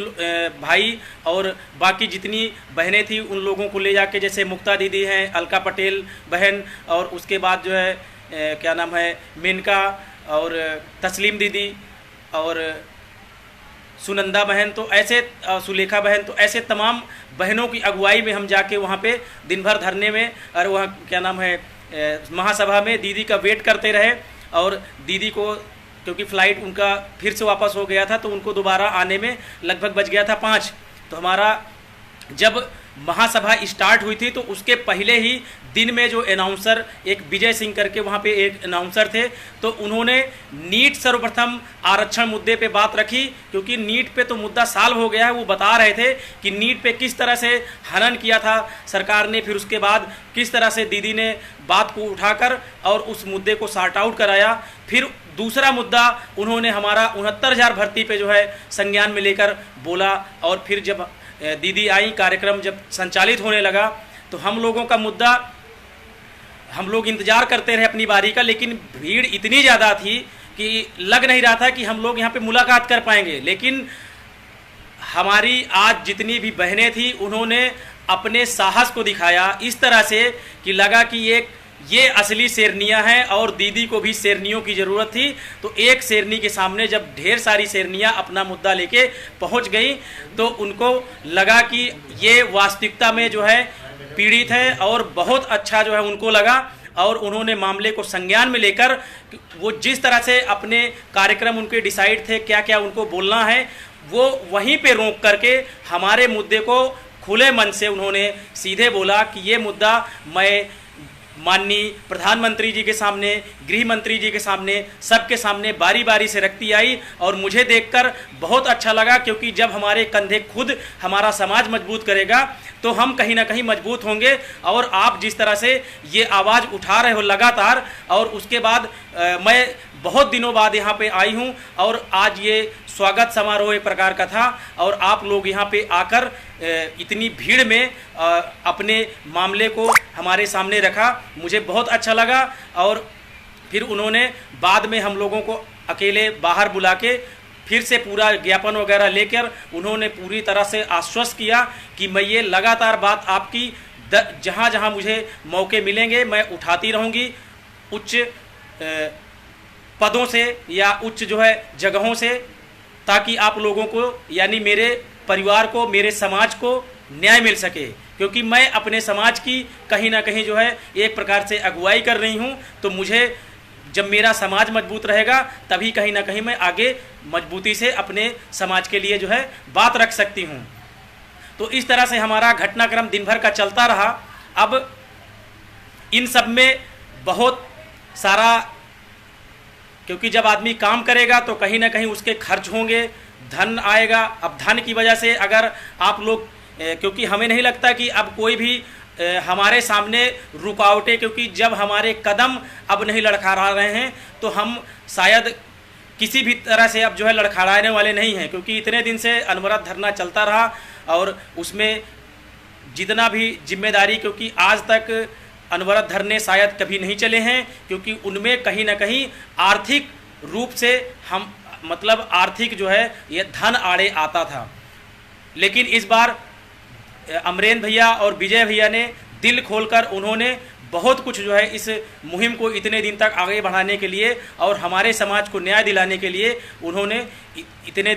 भाई और बाकी जितनी बहनें थी उन लोगों को ले जाके, जैसे मुक्ता दीदी हैं, अलका पटेल बहन, और उसके बाद जो है क्या नाम है मेनका और तस्लीम दीदी और सुनंदा बहन, तो ऐसे सुलेखा बहन, तो ऐसे तमाम बहनों की अगुवाई में हम जाके वहाँ पे दिन भर धरने में और वहाँ क्या नाम है महासभा में दीदी का वेट करते रहे। और दीदी को क्योंकि फ़्लाइट उनका फिर से वापस हो गया था तो उनको दोबारा आने में लगभग बज गया था 5। तो हमारा जब महासभा स्टार्ट हुई थी तो उसके पहले ही दिन में जो अनाउंसर एक विजय सिंह करके वहाँ पे एक अनाउंसर थे, तो उन्होंने नीट सर्वप्रथम आरक्षण मुद्दे पे बात रखी, क्योंकि नीट पे तो मुद्दा साल हो गया है। वो बता रहे थे कि नीट पे किस तरह से हनन किया था सरकार ने, फिर उसके बाद किस तरह से दीदी ने बात को उठाकर और उस मुद्दे को सॉर्ट आउट कराया। फिर दूसरा मुद्दा उन्होंने हमारा 69,000 भर्ती पे जो है संज्ञान में लेकर बोला। और फिर जब दीदी आई, कार्यक्रम जब संचालित होने लगा तो हम लोगों का मुद्दा, हम लोग इंतजार करते रहे अपनी बारी का, लेकिन भीड़ इतनी ज़्यादा थी कि लग नहीं रहा था कि हम लोग यहाँ पे मुलाकात कर पाएंगे। लेकिन हमारी आज जितनी भी बहनें थी उन्होंने अपने साहस को दिखाया इस तरह से कि लगा कि ये असली शेरनियाँ हैं और दीदी को भी शेरनियों की ज़रूरत थी। तो एक शेरनी के सामने जब ढेर सारी शेरनियाँ अपना मुद्दा लेके पहुँच गई तो उनको लगा कि ये वास्तविकता में जो है पीड़ित है, और बहुत अच्छा जो है उनको लगा। और उन्होंने मामले को संज्ञान में लेकर वो जिस तरह से अपने कार्यक्रम उनके डिसाइड थे क्या क्या उनको बोलना है, वो वहीं पे रोक करके हमारे मुद्दे को खुले मन से उन्होंने सीधे बोला कि ये मुद्दा मैं माननीय प्रधानमंत्री जी के सामने, गृह मंत्री जी के सामने, सबके सामने बारी बारी से रखती आई। और मुझे देखकर बहुत अच्छा लगा, क्योंकि जब हमारे कंधे खुद हमारा समाज मजबूत करेगा तो हम कहीं ना कहीं मजबूत होंगे। और आप जिस तरह से ये आवाज़ उठा रहे हो लगातार, और उसके बाद मैं बहुत दिनों बाद यहाँ पे आई हूँ और आज ये स्वागत समारोह एक प्रकार का था, और आप लोग यहाँ पे आकर इतनी भीड़ में अपने मामले को हमारे सामने रखा, मुझे बहुत अच्छा लगा। और फिर उन्होंने बाद में हम लोगों को अकेले बाहर बुला के फिर से पूरा ज्ञापन वगैरह लेकर उन्होंने पूरी तरह से आश्वस्त किया कि मैं ये लगातार बात आपकी जहाँ जहाँ मुझे मौके मिलेंगे मैं उठाती रहूँगी, उच्च पदों से या उच्च जो है जगहों से। ताकि आप लोगों को यानी मेरे परिवार को, मेरे समाज को न्याय मिल सके, क्योंकि मैं अपने समाज की कहीं ना कहीं जो है एक प्रकार से अगुवाई कर रही हूँ। तो मुझे जब मेरा समाज मजबूत रहेगा तभी कहीं ना कहीं मैं आगे मजबूती से अपने समाज के लिए जो है बात रख सकती हूँ। तो इस तरह से हमारा घटनाक्रम दिन भर का चलता रहा। अब इन सब में बहुत सारा, क्योंकि जब आदमी काम करेगा तो कहीं ना कहीं उसके खर्च होंगे, धन आएगा। अब धन की वजह से अगर आप लोग, क्योंकि हमें नहीं लगता कि अब कोई भी हमारे सामने रुकावटें, क्योंकि जब हमारे कदम अब नहीं लड़खड़ा रहे हैं तो हम शायद किसी भी तरह से अब जो है लड़खड़ाने वाले नहीं हैं, क्योंकि इतने दिन से अनवरत धरना चलता रहा और उसमें जितना भी जिम्मेदारी, क्योंकि आज तक अनवरत धरने शायद कभी नहीं चले हैं, क्योंकि उनमें कहीं ना कहीं आर्थिक रूप से हम मतलब आर्थिक जो है ये धन आड़े आता था। लेकिन इस बार अमरेंद्र भैया और विजय भैया ने दिल खोलकर उन्होंने बहुत कुछ जो है इस मुहिम को इतने दिन तक आगे बढ़ाने के लिए और हमारे समाज को न्याय दिलाने के लिए उन्होंने इतने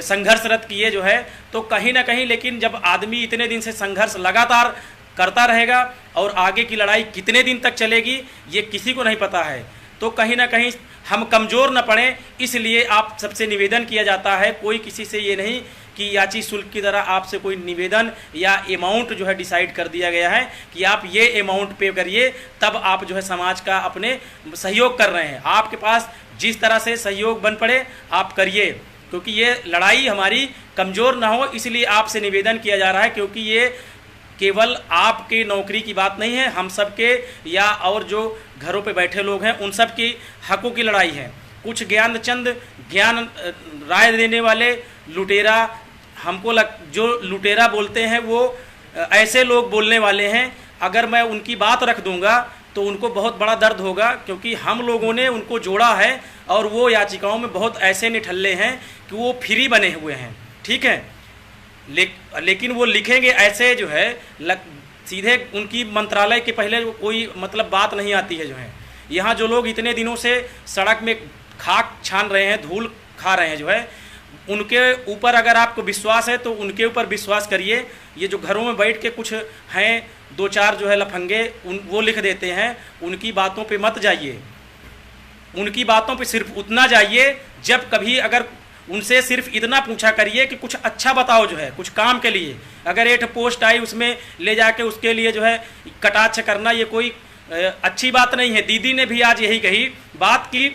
संघर्षरत किए जो है। तो कहीं ना कहीं, लेकिन जब आदमी इतने दिन से संघर्ष लगातार करता रहेगा और आगे की लड़ाई कितने दिन तक चलेगी ये किसी को नहीं पता है, तो कहीं ना कहीं हम कमज़ोर न पड़ें, इसलिए आप सबसे निवेदन किया जाता है। कोई किसी से ये नहीं कि याची शुल्क की तरह आपसे कोई निवेदन या अमाउंट जो है डिसाइड कर दिया गया है कि आप ये अमाउंट पे करिए, तब आप जो है समाज का अपने सहयोग कर रहे हैं। आपके पास जिस तरह से सहयोग बन पड़े आप करिए, क्योंकि ये लड़ाई हमारी कमज़ोर ना हो, इसलिए आपसे निवेदन किया जा रहा है। क्योंकि ये केवल आपके नौकरी की बात नहीं है, हम सब के या और जो घरों पे बैठे लोग हैं उन सब की हकों की लड़ाई है। कुछ ज्ञान राय देने वाले लुटेरा, हमको जो लुटेरा बोलते हैं वो ऐसे लोग बोलने वाले हैं, अगर मैं उनकी बात रख दूंगा तो उनको बहुत बड़ा दर्द होगा, क्योंकि हम लोगों ने उनको जोड़ा है और वो याचिकाओं में बहुत ऐसे निठल्ले हैं कि वो फ्री बने हुए हैं, ठीक है। लेकिन वो लिखेंगे ऐसे जो है सीधे उनकी मंत्रालय के पहले कोई मतलब बात नहीं आती है जो है। यहाँ जो लोग इतने दिनों से सड़क में खाक छान रहे हैं, धूल खा रहे हैं जो है, उनके ऊपर अगर आपको विश्वास है तो उनके ऊपर विश्वास करिए। ये जो घरों में बैठ के कुछ हैं दो चार जो है लफंगे, वो लिख देते हैं, उनकी बातों पे मत जाइए। उनकी बातों पे सिर्फ उतना जाइए जब कभी अगर उनसे सिर्फ इतना पूछा करिए कि कुछ अच्छा बताओ जो है, कुछ काम के लिए। अगर एक पोस्ट आई उसमें ले जाके उसके लिए जो है कटाक्ष करना, ये कोई अच्छी बात नहीं है। दीदी ने भी आज यही कही बात की,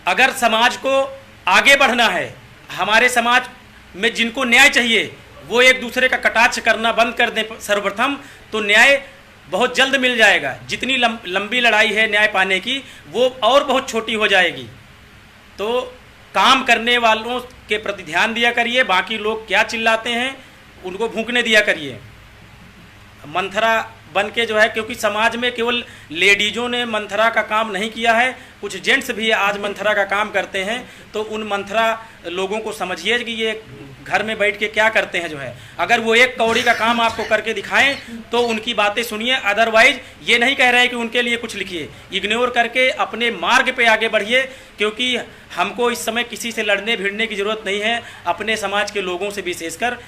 अगर समाज को आगे बढ़ना है, हमारे समाज में जिनको न्याय चाहिए वो एक दूसरे का कटाक्ष करना बंद कर दें सर्वप्रथम, तो न्याय बहुत जल्द मिल जाएगा। जितनी लंबी लड़ाई है न्याय पाने की वो और बहुत छोटी हो जाएगी। तो काम करने वालों के प्रति ध्यान दिया करिए, बाकी लोग क्या चिल्लाते हैं उनको भूकने दिया करिए। मंथरा बन के जो है, क्योंकि समाज में केवल लेडीज़ों ने मंथरा का काम नहीं किया है, कुछ जेंट्स भी आज मंथरा का काम करते हैं। तो उन मंथरा लोगों को समझिए कि ये घर में बैठ के क्या करते हैं जो है। अगर वो एक कौड़ी का काम आपको करके दिखाएं तो उनकी बातें सुनिए, अदरवाइज ये नहीं कह रहे हैं कि उनके लिए कुछ लिखिए। इग्नोर करके अपने मार्ग पे आगे बढ़िए, क्योंकि हमको इस समय किसी से लड़ने भिड़ने की ज़रूरत नहीं है, अपने समाज के लोगों से विशेषकर,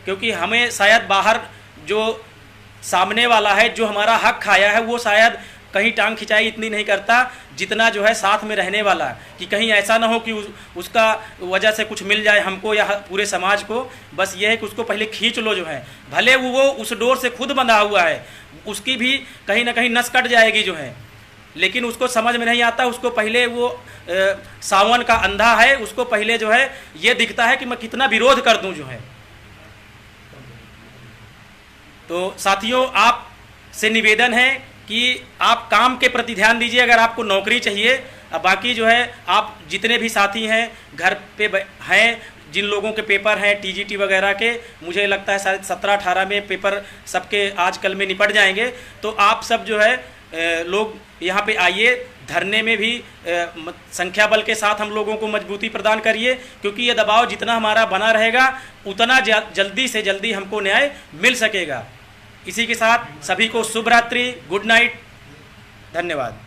क्योंकि हमें शायद बाहर जो सामने वाला है जो हमारा हक खाया है वो शायद कहीं टांग खिंचाई इतनी नहीं करता जितना जो है साथ में रहने वाला, कि कहीं ऐसा ना हो कि उसका वजह से कुछ मिल जाए हमको या पूरे समाज को। बस ये है कि उसको पहले खींच लो जो है, भले वो उस डोर से खुद बंधा हुआ है, उसकी भी कहीं ना कहीं नस कट जाएगी जो है, लेकिन उसको समझ में नहीं आता। उसको पहले वो सावन का अंधा है, उसको पहले जो है ये दिखता है कि मैं कितना विरोध कर दूं जो है। तो साथियों, आप से निवेदन है कि आप काम के प्रति ध्यान दीजिए अगर आपको नौकरी चाहिए। बाकी जो है आप जितने भी साथी हैं घर पे हैं, जिन लोगों के पेपर हैं टीजीटी वगैरह के, मुझे लगता है शायद 17-18 में पेपर सबके आजकल में निपट जाएंगे। तो आप सब जो है लोग यहाँ पे आइए, धरने में भी संख्या बल के साथ हम लोगों को मजबूती प्रदान करिए, क्योंकि ये दबाव जितना हमारा बना रहेगा उतना जल्दी से जल्दी हमको न्याय मिल सकेगा। इसी के साथ सभी को शुभ रात्रि, गुड नाइट, धन्यवाद।